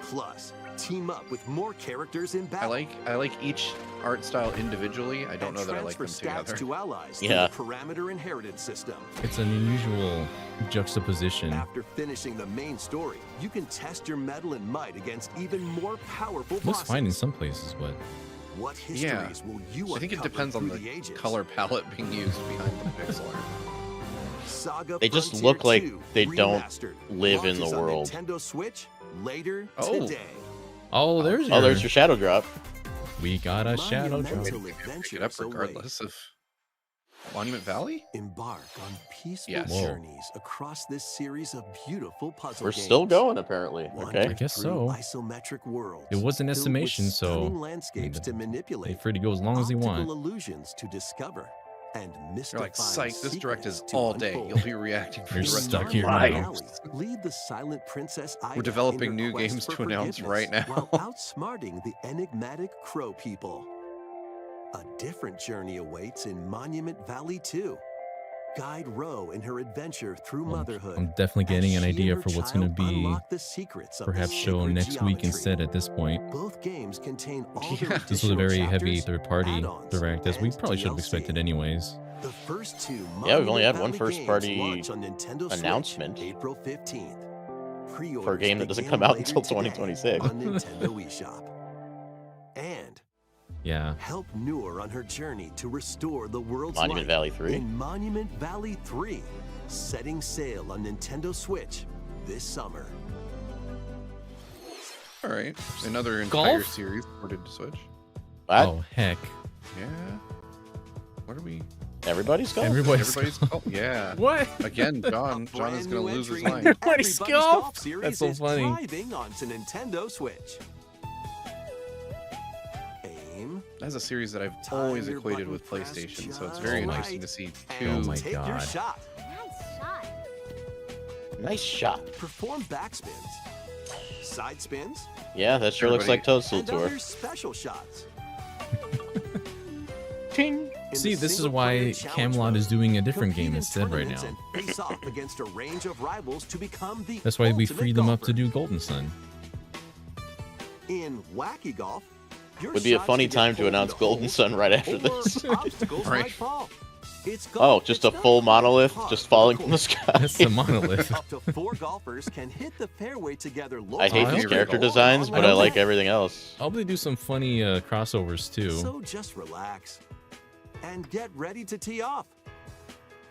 Plus, team up with more characters in I battle. like each art style individually. I don't and know that I like transfer them stats together. to allies Yeah. through the parameter inheritance system. It's an unusual juxtaposition. After finishing the main story, you can test your mettle and might against even more powerful Looks bosses. fine in some places, but... What Yeah. histories will you I think it uncover depends on through the ages? color palette being used behind the pixel art. Saga They just Frontier look like 2 they don't Remastered live in the launches on world. Nintendo Switch later Oh. today. Oh, there's your... Oh, there's your shadow drop. We got a shadow drop. Monumental Pick it up adventures await. regardless of Monument Valley. Embark on peaceful Yes. Whoa. journeys across this series of beautiful puzzle We're games. still going, apparently. Wander Okay. I guess through so. Isometric worlds. It was an filled with estimation, so... stunning landscapes to They're manipulate. free to go as long as they optical want. illusions to discover and mystify. You're like, psych, this direct is secrets to all day. unfold. You'll be reacting for You're the rest stuck of here your now. life. Lead the silent princess Ida We're developing in her new quest games for to announce right forgiveness now. while outsmarting the enigmatic crow people. A different journey awaits in Monument Valley 2. Guide Ro in her adventure through motherhood. I'm definitely getting an as she idea and for her what's going to child be unlock the secrets of the perhaps shown sacred next week geometry. instead at this point. Both games contain all Yeah. their This was a very heavy additional third-party add-ons, direct, as we and probably should have DLC. expected anyways. The first two Yeah, we've only had one Monument Valley first-party games launch on Nintendo Switch announcement April 15th. for a game that doesn't Pre-orders come out begin until later today 2026. on Nintendo eShop. And Yeah. help Noor on her journey to restore the world's Monument light Valley 3. in Monument Valley 3, setting sail on Nintendo Switch this summer. All right, another entire Golf? series ported to Switch. What? Oh, heck. Yeah. What are we? Everybody's going? Everybody's. Oh, yeah. What? Again, John. A John is brand gonna new lose his entry mind. in Everybody's Everybody's Golf? Series That's so is funny. driving onto Nintendo Switch. Aim, That's a series that I've Time always your equated button with press PlayStation, so it's just very right. interesting to see and Oh my take your God. shot. Nice shot. Nice shot. Perform backspins, side spins, Yeah, that sure looks like Toadstool and Tour. other special shots. Ting. In See, the this is single-player why challenge Camelot mode, is doing a different compete game in instead right tournaments now. and face off against a range of rivals to become the That's why we ultimate freed them up to golfer. do Golden Sun. In Wacky Golf, your Would be a shots funny can get time to pulled announce into Golden holes Sun right after or this. obstacles Right. might fall. It's Oh, golf. just It's a full not monolith hard just for falling the from the course. sky. That's the monolith. Up to 4 golfers can hit the fairway together I locally. hate I these hope character or designs, but I online. like everything else. I hope they do some funny crossovers too. So just relax and get ready to tee off.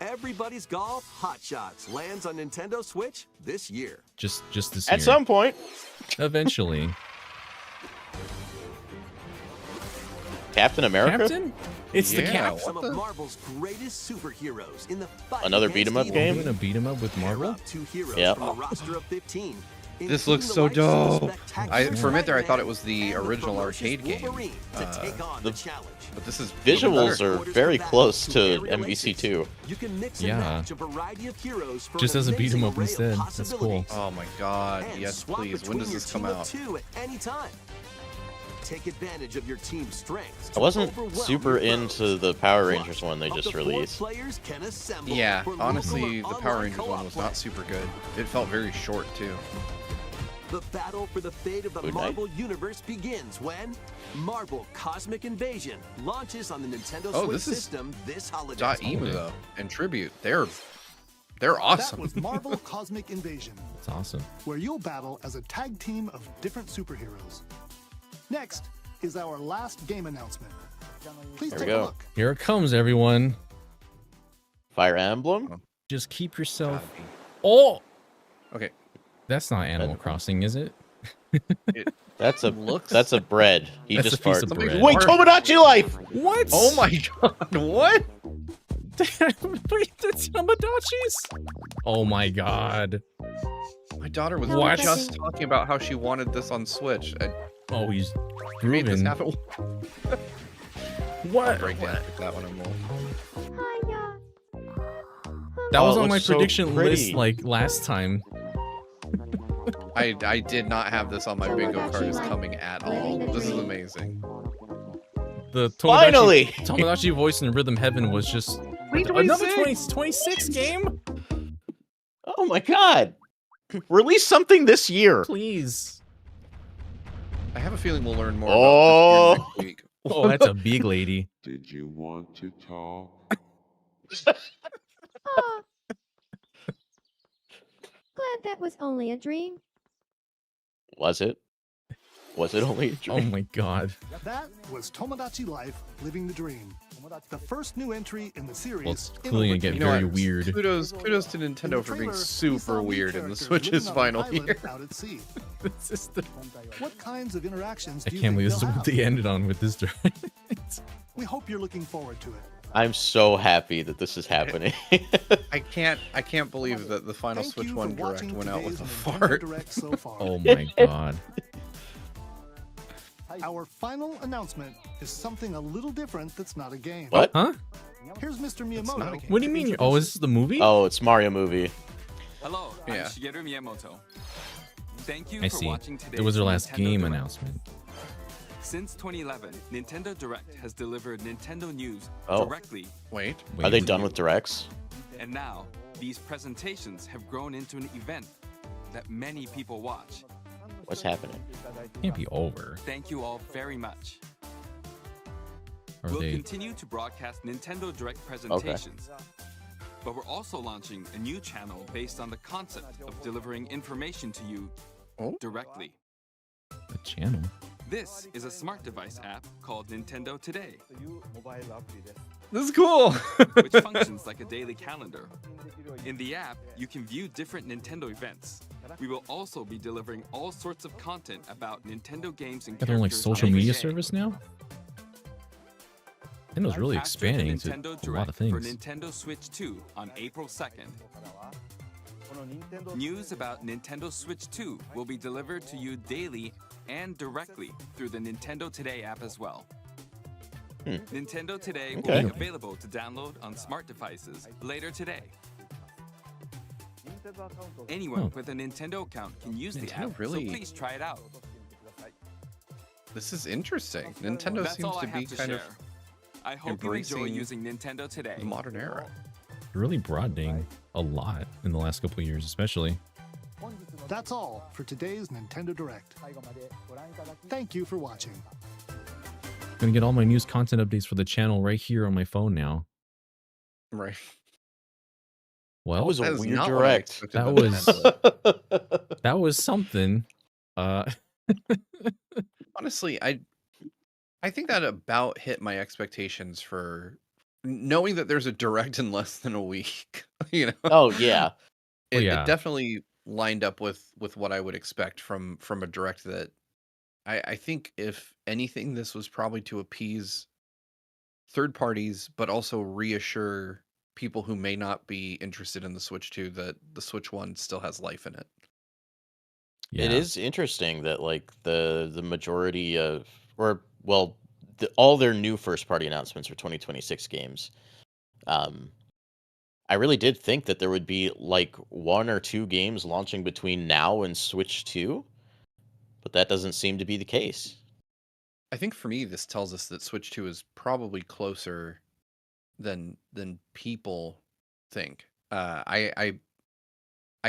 Everybody's Golf Hot Shots lands on Nintendo Switch this year. Just this year. At some point, Eventually. Captain America? Captain? It's the Yeah, Cap. what Some the- of Marvel's greatest superheroes in the fight Another against beat 'em up evil. game? Doing a beat 'em up with Pair Marvel? up 2 heroes Yep. from a roster of 15. This including looks the so likes of the dope. spectacular For a minute there, I thought it Pac-Man was the and original ferocious arcade game. Wolverine to take on the challenge. But this is Visuals even are better. very close to MVC2. You can mix and Yeah. match a variety of heroes for Just an as a beat 'em amazing up array of instead. That's cool. possibilities. Oh my god, And yes swap please. When between does your this come team of out? 2 at any time. Take advantage of your team's strengths. I wasn't to overwhelm super your into foes. the Power Plus, Rangers one they up just to 4 released. players can assemble Yeah, for local honestly, or the Power online Rangers one co-op was play. not super good. It felt very short too. The battle for the fate of the Good night. Marvel Universe begins when Marvel Cosmic Invasion launches on the Nintendo Oh, Switch this is system this holiday. Dot Emu, Emu Okay. though and Tribute. They're That awesome. was Marvel Cosmic Invasion, It's awesome. where you'll battle as a tag team of different superheroes. Next is our last game announcement. Please Here we take a go. look. Here it comes, everyone. Fire Emblem? Just keep yourself. Gotta be. Oh, Okay. that's not Animal Crossing, is it? That's a Looks- that's a bread. He That's just a piece farted. of Somebody bread. Wait, Tomodachi Life! What? Oh my god, what? Wait, that's Tamagotchis? Oh my god. My daughter was What? just talking about how she wanted this on Switch. I Oh, he's made this grooving. happen. What? Breakdance if that one I'm old. That was Oh, it on my looks so prediction list pretty. like last time. I did not have this on my bingo card as coming at all. This is amazing. The Finally! Tomodachi voice in Rhythm Heaven was just another 26 game? Oh my god! Release something this year! Please. I have a feeling we'll learn more Oh. about this game next week. Oh, that's a big lady. Did you want to talk? Aw. Glad that was only a dream. Was it? Was it only a Oh dream? my god. That was Tomodachi Life, Living the Dream. The first new entry in the series. Well, it's in clearly over gonna get You know very what? weird. Kudos to In the Nintendo for being trailer, we super saw new weird in the characters Switch's living on final an year. island out at sea. This is the- What kinds of interactions I do you can't think believe this is they'll what have? they ended on with this direct. We hope you're looking forward to it. I'm so happy that this is happening. I can't believe that the final Thank Switch you 1 for watching Direct went out with a today's Nintendo fart. Direct so far. Oh my god. Our final announcement is something a little different that's not a game. What? Huh? Here's Mr. not a Miyamoto. game. What do you mean? Oh, is this the movie? Oh, it's Mario movie. Hello, Yeah. I'm Shigeru Miyamoto. Thank you I for see. watching today's It was their last Nintendo game Direct. announcement. Since 2011, Nintendo Direct has delivered Nintendo news Oh. directly, Wait. Are they Wait. done with directs? and now these presentations have grown into an event that many people watch. What's happening? Can't be over. Thank you all very much. Are We'll they? continue to broadcast Nintendo Direct presentations, but we're also launching a new channel based on the concept of delivering information to you Oh. directly. A channel. This is a smart device app called Nintendo Today, This is cool. which functions like a daily calendar. In the app, you can view different Nintendo events. We will also be delivering all sorts of content about Nintendo games and Got their own like characters social every media day. service now. Nintendo's really After expanding the to Nintendo a lot Direct of for things. Nintendo Switch 2 on April 2nd. News about Nintendo Switch 2 will be delivered to you daily and directly through the Nintendo Today app as well. Nintendo Today will Okay. be available to download on smart devices later today. Anyone Huh. with a Nintendo account can use the Nintendo app, really- so please try it out. This is interesting. Nintendo That's seems all to I be have to kind share. of I hope you enjoy embracing using Nintendo Today. the modern era. Really broadening a lot in the last couple of years, especially. That's all for today's Nintendo Direct. Thank you for watching. Gonna get all my news content updates for the channel right here on my phone now. Right. That Well, was a That is weird not what I direct. expected that them to was handle it. that was something. Uh, Honestly, I think that about hit my expectations for knowing that there's a direct in less than a week. You know, Oh yeah. well, it yeah, definitely lined up with what I would expect from a direct that I think if anything, this was probably to appease third parties, but also reassure people who may not be interested in the Switch 2 that the Switch 1 still has life in it. It yeah. is interesting that like the majority of or well all their new first party announcements are 2026 games. Um I really did think that there would be like one or two games launching between now and Switch 2, but that doesn't seem to be the case. I think for me, this tells us that Switch 2 is probably closer than people think. I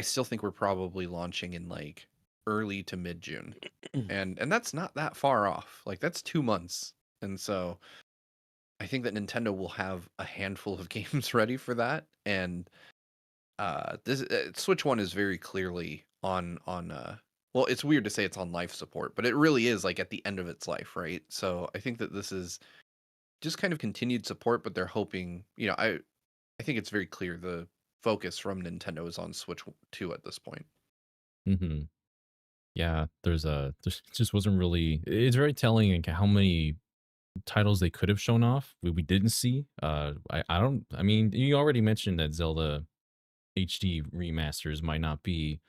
still think we're probably launching in like early to mid June, and that's not that far off. Like that's 2 months, and so I think that Nintendo will have a handful of games ready for that. And this Switch One is very clearly on. Well, it's weird to say it's on life support, but it really is like at the end of its life, right? So I think that this is just kind of continued support, but they're hoping. I think it's very clear the focus from Nintendo is on Switch 2 at this point. Hmm. Yeah, there's just wasn't really. It's very telling like how many titles they could have shown off we didn't see. I don't. I mean, you already mentioned that Zelda HD remasters might not be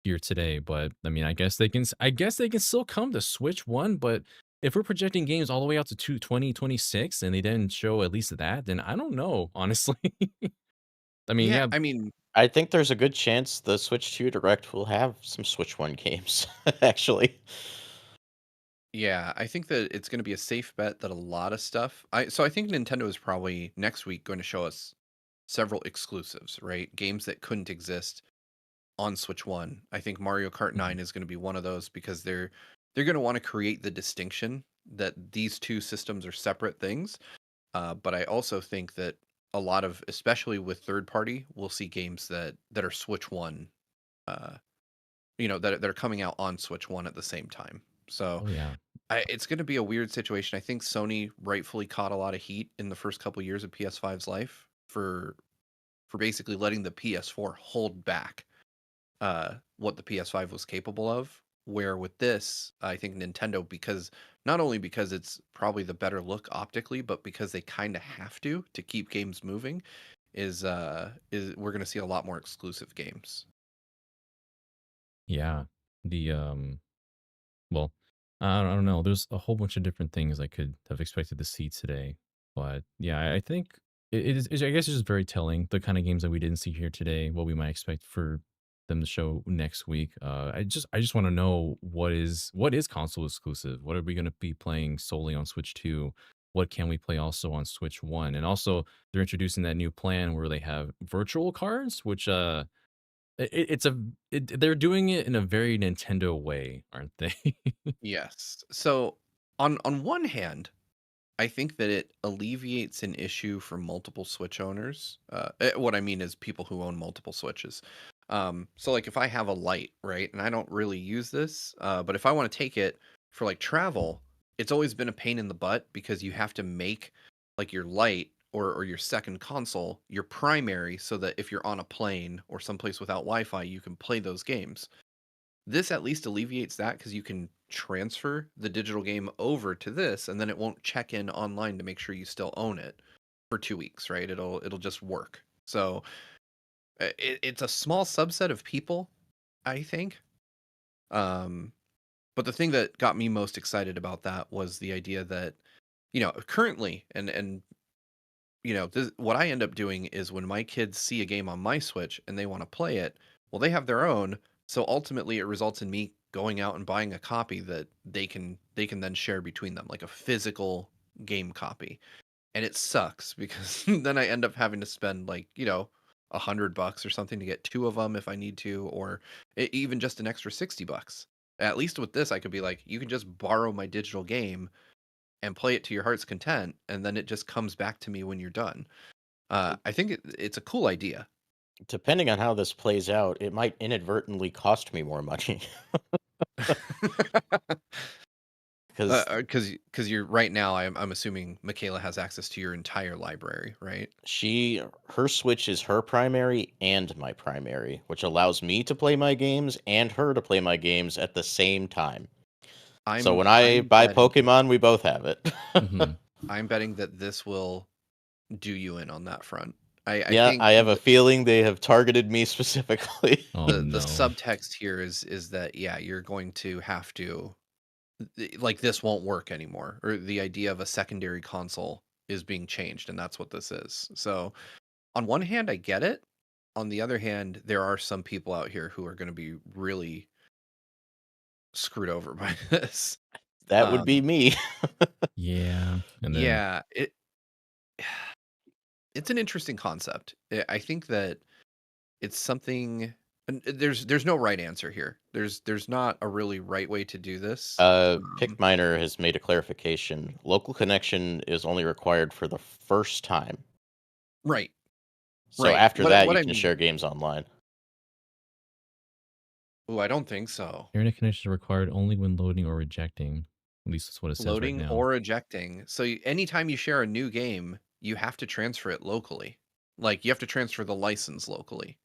here today, but I mean, I guess they can still come to Switch One. But if we're projecting games all the way out to 2026 and they didn't show at least that, then I don't know, honestly. I mean, Yeah, yeah, I mean, I think there's a good chance the Switch 2 Direct will have some Switch 1 games, actually. yeah, I think that it's going to be a safe bet that a lot of stuff. I think Nintendo is probably next week going to show us several exclusives, right? Games that couldn't exist on Switch 1. I think Mario Kart mhm, 9 is going to be one of those because they're going to want to create the distinction that these two systems are separate things. But I also think that a lot of, especially with third party, we'll see games that are Switch 1, uh, that are coming out on Switch 1 at the same time. So oh yeah, it's going to be a weird situation. I think Sony rightfully caught a lot of heat in the first couple years of PS5's life for basically letting the PS4 hold back what the PS5 was capable of. Where with this, I think Nintendo, because not only because it's probably the better look optically, but because they kind of have to keep games moving, is we're going to see a lot more exclusive games. yeah. The Well, I don't know. There's a whole bunch of different things I could have expected to see today, but yeah, I think I guess it's just very telling the kind of games that we didn't see here today. What we might expect for them to show next week. I just want to know what is console exclusive. What are we going to be playing solely on Switch 2? What can we play also on Switch 1? And also, they're introducing that new plan where they have virtual cards, which it's they're doing it in a very Nintendo way, aren't they? Yes. So on one hand, I think that it alleviates an issue for multiple Switch owners. What I mean is people who own multiple Switches. So like if I have a light, right, and I don't really use this, but if I want to take it for like travel, it's always been a pain in the butt because you have to make like your light or your second console your primary so that if you're on a plane or someplace without Wi-Fi, you can play those games. This at least alleviates that because you can transfer the digital game over to this, and then it won't check in online to make sure you still own it for 2 weeks, right? It'll just work. So it's a small subset of people, I think. Um, but the thing that got me most excited about that was the idea that currently and what I end up doing is when my kids see a game on my Switch and they want to play it, well, they have their own. So ultimately, it results in me going out and buying a copy that they can then share between them, like a physical game copy. And it sucks because then I end up having to spend like $100 or something to get two of them if I need to, or even just an extra $60. At least with this, I could be like, you can just borrow my digital game and play it to your heart's content, and then it just comes back to me when you're done. I think it's a cool idea. Depending on how this plays out, it might inadvertently cost me more money. Because Because you're right now, I'm assuming Michaela has access to your entire library, right? her Switch is her primary and my primary, which allows me to play my games and her to play my games at the same time. So when I I'm buy betting Pokemon, we both have it. I'm betting that this will do you in on that front. I Yeah, think I have a feeling they have targeted me specifically. Oh the no. subtext here is that yeah, you're going to have to like this won't work anymore, or the idea of a secondary console is being changed, and that's what this is. So on one hand, I get it. On the other hand, there are some people out here who are going to be really screwed over by this. That would be me. Yeah. And then Yeah, it's an interesting concept. I think that it's something, and there's no right answer here. There's not a really right way to do this. PicMiner has made a clarification. Local connection is only required for the first time. Right. So Right. after that, you I can mean, share games online. oh, I don't think so. internet connection is required only when loading or rejecting. At least that's what it says right Loading now. or ejecting. So anytime you share a new game, you have to transfer it locally. Like you have to transfer the license locally.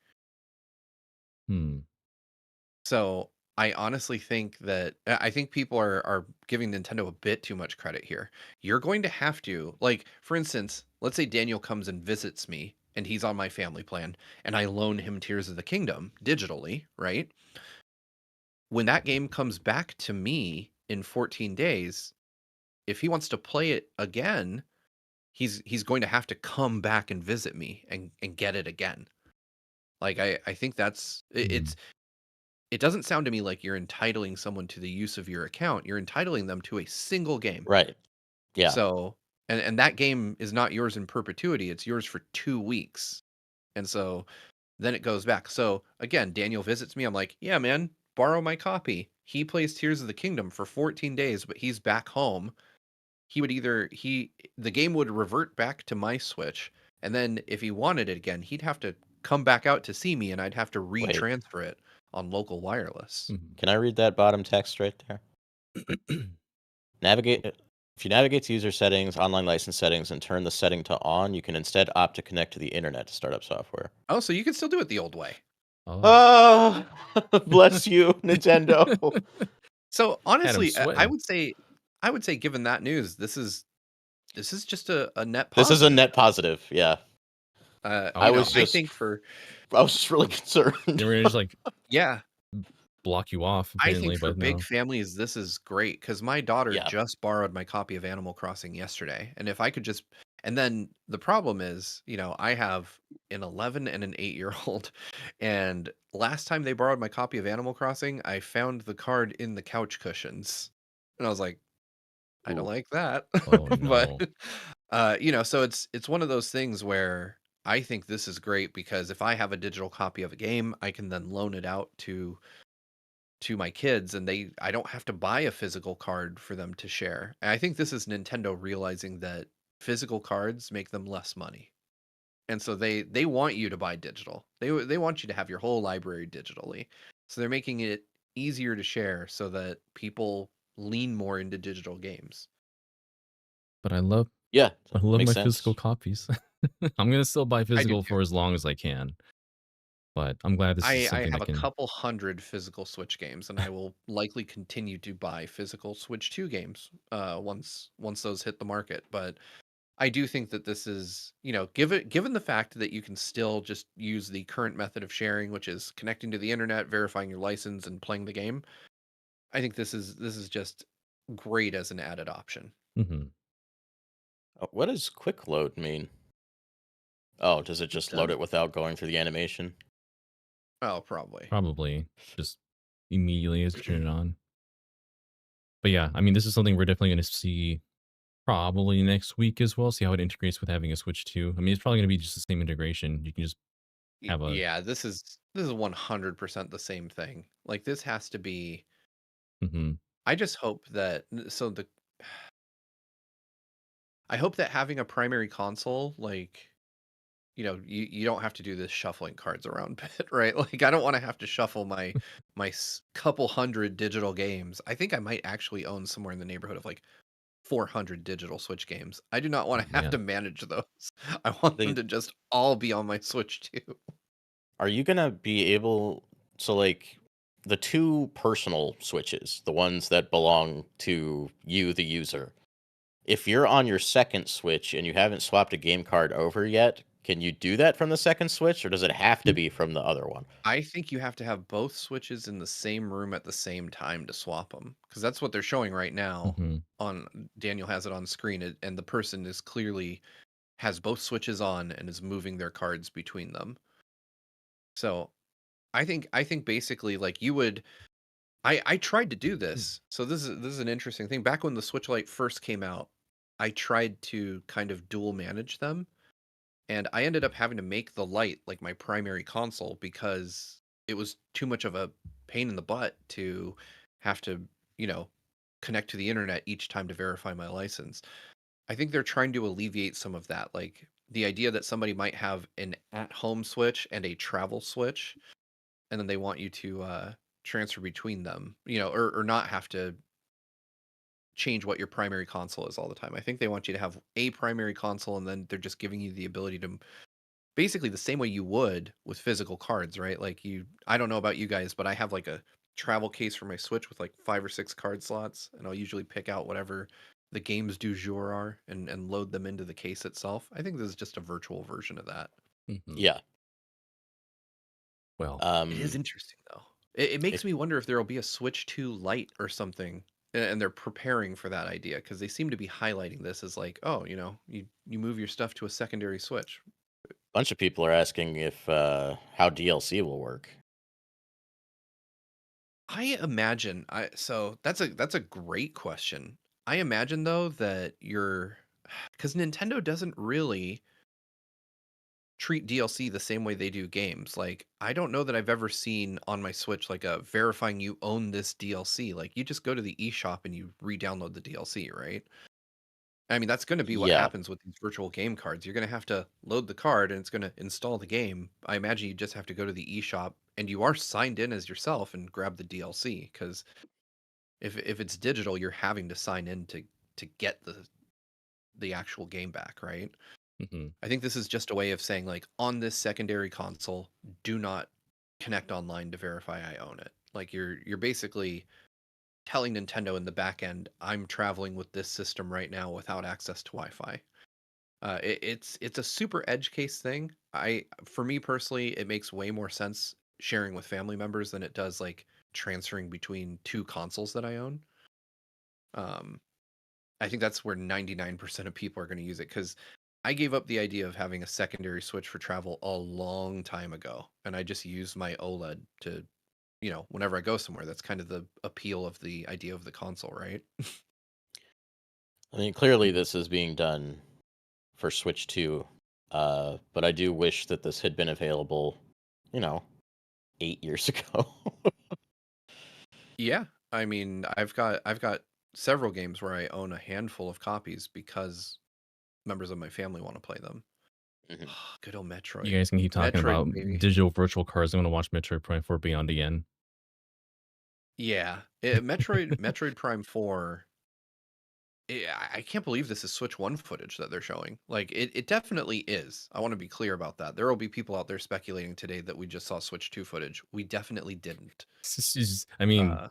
So I honestly think that I think people are giving Nintendo a bit too much credit here. You're going to have to, like, for instance, let's say Daniel comes and visits me and he's on my family plan and I loan him Tears of the Kingdom digitally, right? When that game comes back to me in 14 days, if he wants to play it again, he's going to have to come back and visit me and get it again. Like I think that's it doesn't sound to me like you're entitling someone to the use of your account. You're entitling them to a single game. Right. Yeah. So, and that game is not yours in perpetuity. It's yours for 2 weeks. And so then it goes back. So again, Daniel visits me. I'm like, yeah, man, borrow my copy. He plays Tears of the Kingdom for 14 days, but he's back home. The game would revert back to my Switch. And then if he wanted it again, he'd have to come back out to see me and I'd have to Wait. retransfer it on local wireless. Can I read that bottom text right there? If you navigate to user settings, online license settings, and turn the setting to on, you can instead opt to connect to the internet to start up software. Oh, so you can still do it the old way. Oh, bless you, Nintendo. So honestly, sweating. I would say, given that news, this is just a net positive. This is a net positive, yeah. I was just really concerned. They were just like, yeah, block you off. I Apparently, think for but big no. families, this is great because my daughter Yeah. just borrowed my copy of Animal Crossing yesterday, and if I could just, and then the problem is, I have an 11 and an 8-year-old, and last time they borrowed my copy of Animal Crossing, I found the card in the couch cushions, and I was like, I don't like that. Oh no. But so it's one of those things where I think this is great because if I have a digital copy of a game, I can then loan it out to my kids and I don't have to buy a physical card for them to share. And I think this is Nintendo realizing that physical cards make them less money. And so they want you to buy digital. They want you to have your whole library digitally. So they're making it easier to share so that people lean more into digital games. But I love my sense. Physical copies. I'm gonna still buy physical for as long as I can. But I'm glad this is something I have that can. a couple hundred physical Switch games, and I will likely continue to buy physical Switch 2 games once those hit the market. But I do think that this is, given the fact that you can still just use the current method of sharing, which is connecting to the internet, verifying your license, and playing the game. I think this is just great as an added option. What does quick load mean? Oh, does it just load it without going through the animation? Oh, probably. Probably just immediately as you turn it on. But yeah, I mean, this is something we're definitely going to see probably next week as well. See how it integrates with having a Switch 2. I mean, it's probably going to be just the same integration. You can just have a Yeah, this is 100% the same thing. Like this has to be. I just hope that I hope that having a primary console, like you don't have to do this shuffling cards around bit, right? Like I don't want to have to shuffle my couple hundred digital games. I think I might actually own somewhere in the neighborhood of like 400 digital Switch games. I do not want to have Man. to manage those. I want them to just all be on my Switch too. Are you gonna be able so like the two personal Switches, the ones that belong to you, the user, if you're on your second Switch and you haven't swapped a game card over yet, can you do that from the second Switch, or does it have to be from the other one? I think you have to have both Switches in the same room at the same time to swap them, because that's what they're showing right now. Mhm. On Daniel has it on screen, and the person is clearly has both Switches on and is moving their cards between them. So I think basically like you would I tried to do this. So this is an interesting thing. Back when the Switch Lite first came out, I tried to kind of dual manage them, and I ended up having to make the Lite like my primary console because it was too much of a pain in the butt to have to, you know, connect to the internet each time to verify my license. I think they're trying to alleviate some of that, like the idea that somebody might have an at-home Switch and a travel Switch, and then they want you to transfer between them, or not have to change what your primary console is all the time. I think they want you to have a primary console, and then they're just giving you the ability to basically the same way you would with physical cards, right? Like I don't know about you guys, but I have like a travel case for my Switch with like 5 or 6 card slots, and I'll usually pick out whatever the games du jour are and load them into the case itself. I think this is just a virtual version of that. Mhm. Yeah. Well, It is Um, interesting though. It makes if me wonder if there will be a Switch 2 Lite or something, and they're preparing for that idea because they seem to be highlighting this as like, oh, you move your stuff to a secondary Switch. a bunch of people are asking if how DLC will work. I imagine so that's a great question. I imagine though that you're because Nintendo doesn't really treat DLC the same way they do games. Like, I don't know that I've ever seen on my Switch like a verifying you own this DLC. Like, you just go to the eShop and you re-download the DLC, right? I mean, that's going to be what Yeah. happens with these virtual game cards. You're going to have to load the card and it's going to install the game. I imagine you just have to go to the eShop and you are signed in as yourself and grab the DLC because if it's digital, you're having to sign in to get the actual game back, right? mhm. I think this is just a way of saying like on this secondary console, do not connect online to verify I own it. Like you're basically telling Nintendo in the back end, I'm traveling with this system right now without access to Wi-Fi. It's a super edge case thing. For me personally, it makes way more sense sharing with family members than it does like transferring between two consoles that I own. Um, I think that's where 99% of people are going to use it because I gave up the idea of having a secondary Switch for travel a long time ago, and I just use my OLED to, whenever I go somewhere. That's kind of the appeal of the idea of the console, right? I mean, clearly this is being done for Switch 2, but I do wish that this had been available, you know, 8 years ago. Yeah, I mean, I've got several games where I own a handful of copies because members of my family want to play them. Mhm. Good old You Metroid. guys can keep talking Metroid, about baby. digital virtual cards. I'm gonna watch Metroid Prime 4 Beyond again. Yeah, Metroid Prime 4. I can't believe this is Switch 1 footage that they're showing. Like, it definitely is. I want to be clear about that. There will be people out there speculating today that we just saw Switch 2 footage. We definitely didn't. I mean, Uh,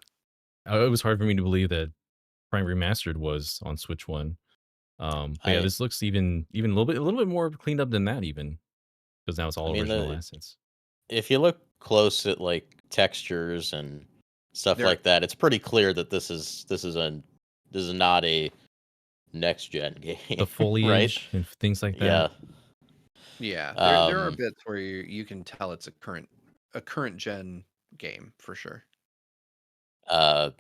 it was hard for me to believe that Prime Remastered was on Switch 1. But yeah, I this looks even a little bit more cleaned up than that even, because now it's I all mean, original assets. if you look close at like textures and stuff there, like that, it's pretty clear that this is not a next gen The game, right? foliage and things like that. Yeah. yeah, there are Um, bits where you can tell it's a current gen game for sure. uh,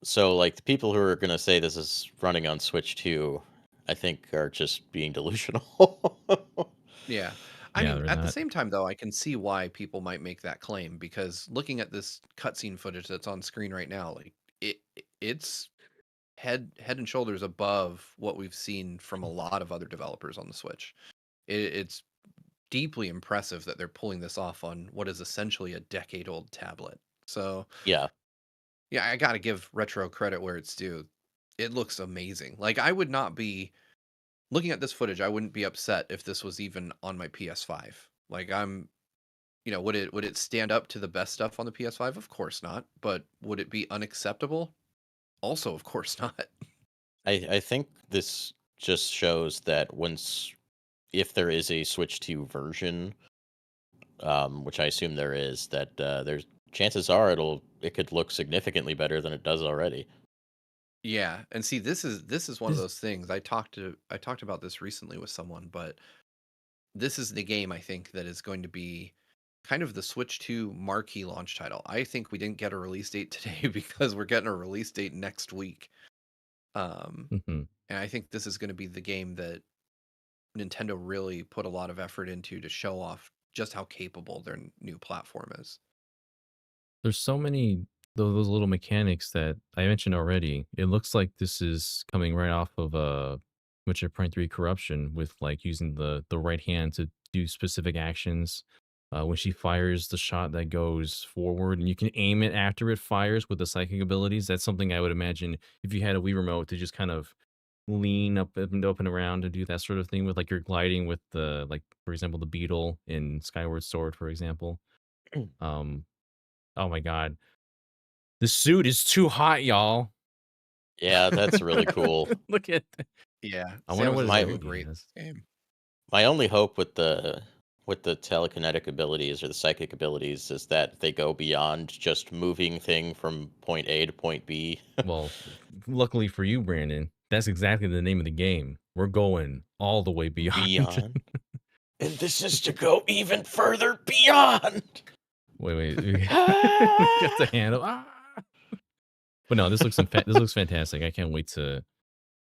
so like the people who are gonna say this is running on Switch 2, I think are just being delusional. Yeah. I Yeah, mean, they're at the not. same time, though, I can see why people might make that claim because looking at this cutscene footage that's on screen right now, like it's head and shoulders above what we've seen from a lot of other developers on the Switch. It's deeply impressive that they're pulling this off on what is essentially a decade-old tablet. So, Yeah. yeah, I got to give Retro credit where it's due. It looks amazing. Like, I would not be looking at this footage, I wouldn't be upset if this was even on my PS5. Like, would it stand up to the best stuff on the PS5? Of course not. But would it be unacceptable? Also, of course not. I think this just shows that if there is a Switch 2 version, which I assume there is, that there's chances are it could look significantly better than it does already. Yeah, and see, this is one of This- those things. I talked about this recently with someone, but this is the game I think that is going to be kind of the Switch 2 marquee launch title. I think we didn't get a release date today because we're getting a release date next week. Mhm. And I think this is going to be the game that Nintendo really put a lot of effort into to show off just how capable their new platform is. There's so many those little mechanics that I mentioned already. It looks like this is coming right off of Witcher Prime 3 Corruption with like using the right hand to do specific actions. When she fires the shot that goes forward and you can aim it after it fires with the psychic abilities. That's something I would imagine if you had a Wii remote to just kind of lean up and around and do that sort of thing with like you're gliding with the like for example the beetle in Skyward Sword, for example. Um oh my god. The suit is too hot, y'all. Yeah, that's really cool. Look at Yeah, I wonder Samus what is his My looking ability great in has. this game. my only hope with the telekinetic abilities or the psychic abilities is that they go beyond just moving thing from point A to point B. Well, luckily for you, Brandon, that's exactly the name of the game. We're going all the way beyond. Beyond. And this is to go even further beyond. Wait. Get the handle. Ah! But no, this looks fantastic. I can't wait to.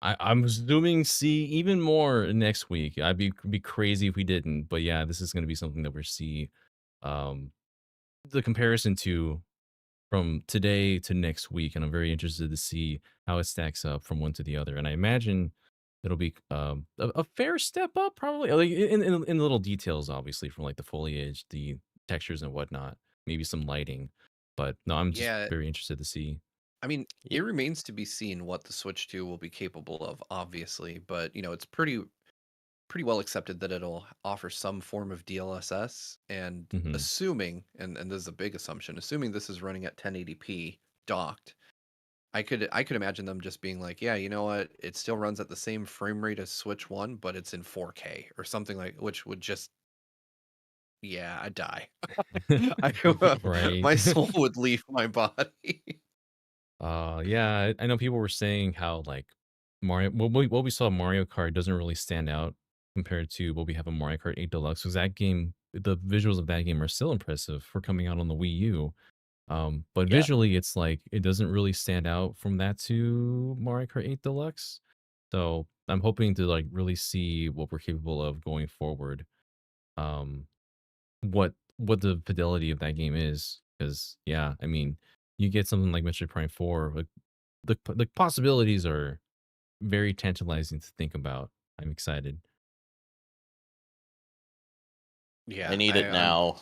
I'm assuming see even more next week. I'd be crazy if we didn't. But yeah, this is going to be something that we'll see. Um, the comparison to from today to next week, and I'm very interested to see how it stacks up from one to the other. And I imagine it'll be a fair step up, probably like in little details, obviously, from like the foliage, the textures, and whatnot. Maybe some lighting, but no, I'm just Yeah, very interested to see. I mean, Yeah. it remains to be seen what the Switch 2 will be capable of, obviously, but it's pretty well accepted that it'll offer some form of DLSS. And Hmm. assuming, and this is a big assumption, assuming this is running at 1080p docked, I could imagine them just being like, yeah, you know what, it still runs at the same frame rate as Switch 1, but it's in 4K or something like, which would just, yeah, I'd die. Right. My soul would leave my body. Yeah, I know people were saying how like Mario, what we saw in Mario Kart doesn't really stand out compared to what we have in Mario Kart 8 Deluxe. Because that game, the visuals of that game are still impressive for coming out on the Wii U. But Yeah. visually, it's like it doesn't really stand out from that to Mario Kart 8 Deluxe. So I'm hoping to like really see what we're capable of going forward. Um, what the fidelity of that game is, because yeah, I mean, you get something like Metroid Prime 4, like the possibilities are very tantalizing to think about. I'm excited. I Yeah, need it I'm now.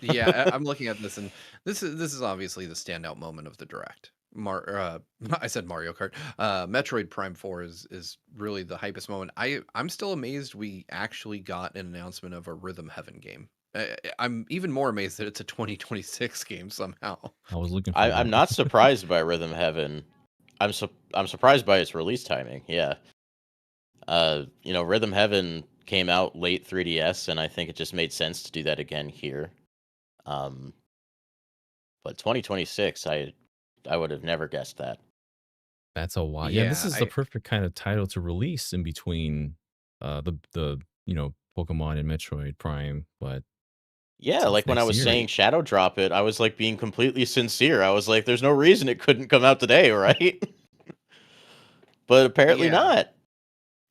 yeah, I'm looking at this, and this is obviously the standout moment of the direct. I said Mario Kart. Metroid Prime 4 is really the hypest moment. I'm still amazed we actually got an announcement of a Rhythm Heaven game. I'm even more amazed that it's a 2026 game somehow. I was looking for I'm that. not surprised by Rhythm Heaven. I'm surprised by its release timing. Yeah. Rhythm Heaven came out late 3DS, and I think it just made sense to do that again here. But 2026, I would have never guessed that. That's a while. Yeah, this Yeah, is the perfect kind of title to release in between the Pokemon and Metroid Prime, but Yeah, like it's when I next was year. saying Shadow Drop it, I was like being completely sincere. I was like, there's no reason it couldn't come out today, right? But apparently yeah. not.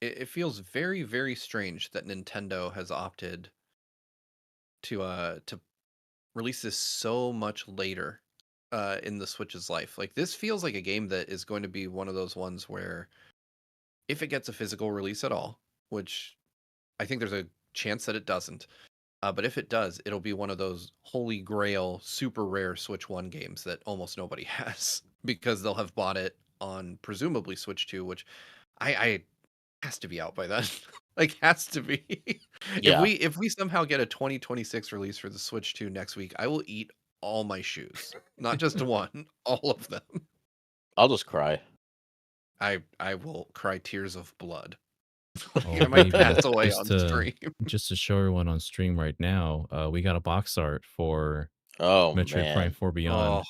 It feels very, very strange that Nintendo has opted to release this so much later in the Switch's life. Like, this feels like a game that is going to be one of those ones where if it gets a physical release at all, which I think there's a chance that it doesn't. But if it does, it'll be one of those holy grail, super rare Switch 1 games that almost nobody has because they'll have bought it on presumably Switch 2, which I has to be out by then. Like has to be. Yeah, If we somehow get a 2026 release for the Switch 2 next week, I will eat all my shoes. Not just one, all of them. I'll just cry. I will cry tears of blood. Oh I might baby, pass away just on to stream. just to show everyone on stream right now, we got a box art for Oh Metroid Prime man, 4 Oh, Beyond.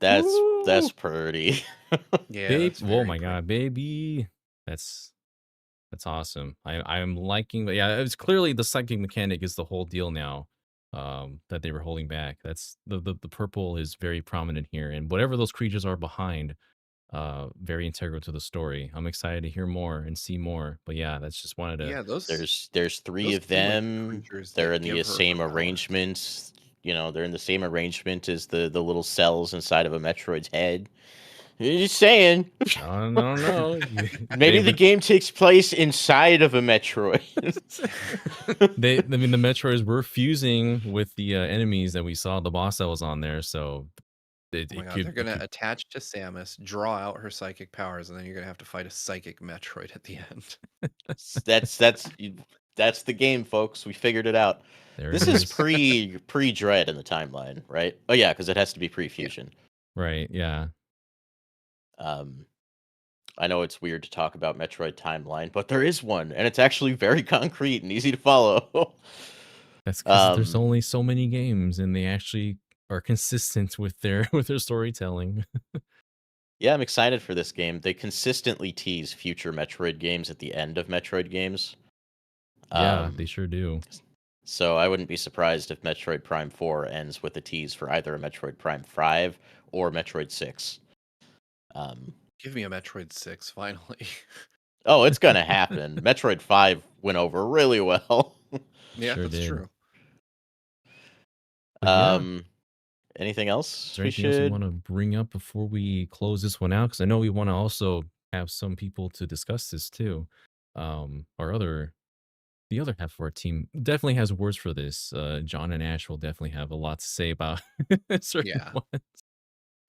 that's woo! pretty. Yeah, Babe, that's oh very my pretty. god, baby. That's that's awesome. I'm liking, but yeah, it's clearly the psychic mechanic is the whole deal now. That they were holding back. That's the purple is very prominent here, and whatever those creatures are behind, very integral to the story. I'm excited to hear more and see more. But yeah, that's just wanted to. Yeah, There's three those of seem like the them. creatures They're that in the give her same powers. arrangements. They're in the same arrangement as the little cells inside of a Metroid's head. Just saying. I don't know. Maybe the game takes place inside of a Metroid. I mean, the Metroids were fusing with the enemies that we saw. The boss that was on there, so it, Oh my it god, they're could, it gonna could. attach to Samus, draw out her psychic powers, and then you're gonna have to fight a psychic Metroid at the end. That's the game, folks. We figured it out. There This it is is. pre Dread in the timeline, right? Oh yeah, because it has to be pre Fusion. Right? Yeah. I know it's weird to talk about Metroid timeline, but there is one, and it's actually very concrete and easy to follow. That's because there's only so many games, and they actually are consistent with their storytelling. Yeah, I'm excited for this game. They consistently tease future Metroid games at the end of Metroid games. Yeah, they sure do. So I wouldn't be surprised if Metroid Prime 4 ends with a tease for either a Metroid Prime 5 or Metroid 6. Give me a Metroid 6, finally. Oh, it's gonna happen. Metroid 5 went over really well. Yeah, Sure that's did. true. But yeah, Anything is else there we anything else you should? want to bring up before we close this one out? Because I know we want to also have some people to discuss this too. The other half of our team definitely has words for this. John and Ash will definitely have a lot to say about certain Yeah. ones.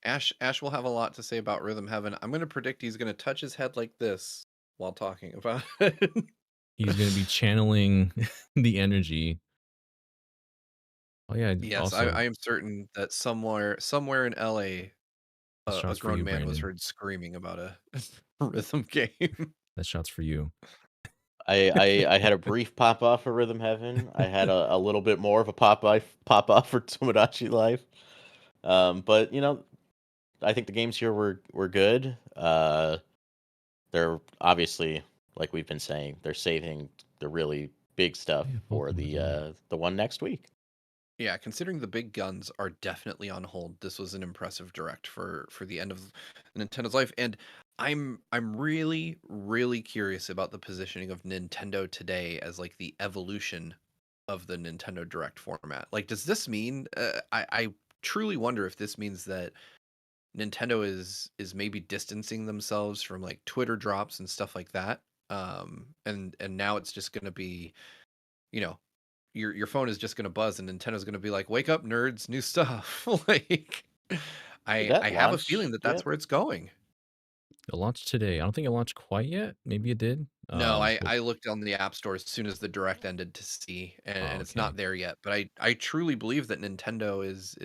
Ash will have a lot to say about Rhythm Heaven. I'm gonna predict he's gonna touch his head like this while talking about it. He's going to be channeling the energy. Oh yeah, Yes, also I am certain that somewhere in LA, that a shot's for grown you, man was Brandon. heard screaming about a rhythm game. That shot's for you. I had a brief pop off for Rhythm Heaven. I had a little bit more of a pop off for Tomodachi Life. But I think the games here were good. They're obviously, like we've been saying, they're saving the really big stuff Yeah, for Pokemon. the one next week. Yeah, considering the big guns are definitely on hold, this was an impressive direct for the end of Nintendo's life, and I'm really curious about the positioning of Nintendo today as like the evolution of the Nintendo Direct format. Like, does this mean? I truly wonder if this means that Nintendo is maybe distancing themselves from like Twitter drops and stuff like that. And now it's just going to be, you know, your phone is just going to buzz and Nintendo's going to be like, "Wake up, nerds, new stuff." Like, Did I that have a launch feeling that that's yet? where it's going. It launched today. I don't think it launched quite yet. Maybe it did. No, But I looked on the App Store as soon as the direct ended to see, and it's okay. not there yet. But I truly believe that Nintendo is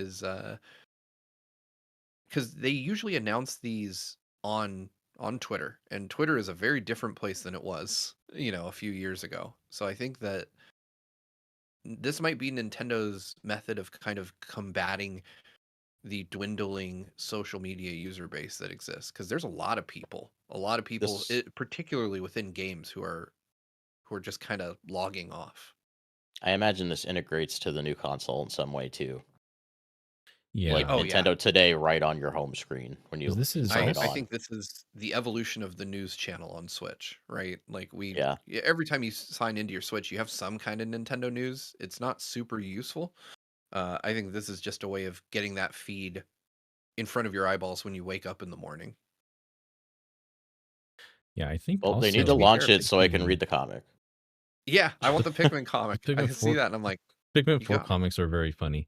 because they usually announce these on Twitter, and Twitter is a very different place than it was, a few years ago. So I think that this might be Nintendo's method of kind of combating the dwindling social media user base that exists, because there's a lot of people, This particularly within games, who are just kind of logging off. I imagine this integrates to the new console in some way too. Like Yeah. Oh yeah. Nintendo Today right on your home screen when Because you this is turn I, it I also on. think this is the evolution of the news channel on Switch, right? Like Yeah. every time you sign into your Switch, you have some kind of Nintendo news. It's not super useful. I think this is just a way of getting that feed in front of your eyeballs when you wake up in the morning. yeah, I think Well, they need And to to also be fair, launch if it they so I can read the comic. Yeah, I want the Pikmin comic. I Pikmin see 4 that and I'm like, Pikmin you 4 got me. comics are very funny.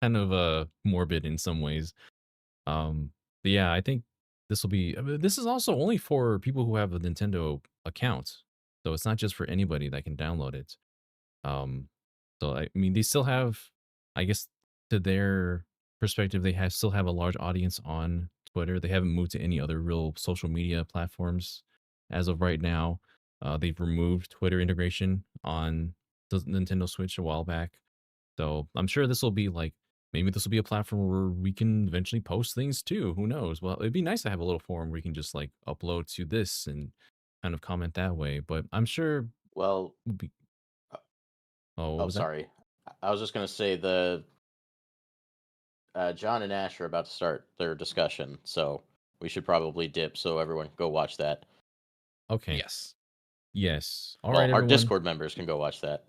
Kind of morbid in some ways. But yeah, I think this will be this is also only for people who have a Nintendo account. So it's not just for anybody that can download it. Um so I mean they still have, I guess, to their perspective, they have still have a large audience on Twitter. They haven't moved to any other real social media platforms as of right now. They've removed Twitter integration on the Nintendo Switch a while back. So I'm sure this will be like, maybe this will be a platform where we can eventually post things too. Who knows? Well, it'd be nice to have a little forum where we can just like upload to this and kind of comment that way. But I'm sure Well, we'll be. uh, Oh, what oh, was that? sorry. I was just gonna say the John and Ash are about to start their discussion, so we should probably dip so everyone can go watch that. Okay. Yes. Yes. All Well, right, our everyone. Discord members can go watch that.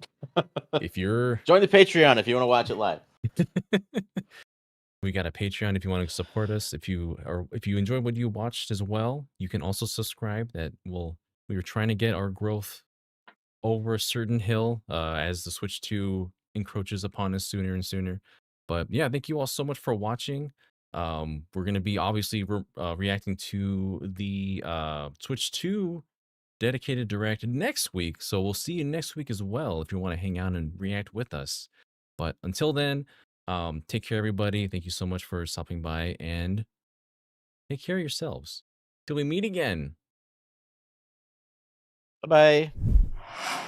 If you're Join the Patreon if you want to watch it live. we got a Patreon if you want to support us. If you enjoy what you watched as well, you can also subscribe. We are trying to get our growth over a certain hill as the Switch 2 encroaches upon us sooner and sooner. But yeah, thank you all so much for watching. We're going to be obviously reacting to the Switch 2 dedicated direct next week. So we'll see you next week as well if you want to hang out and react with us. But until then, take care, everybody. Thank you so much for stopping by and take care of yourselves. Till we meet again. Bye bye.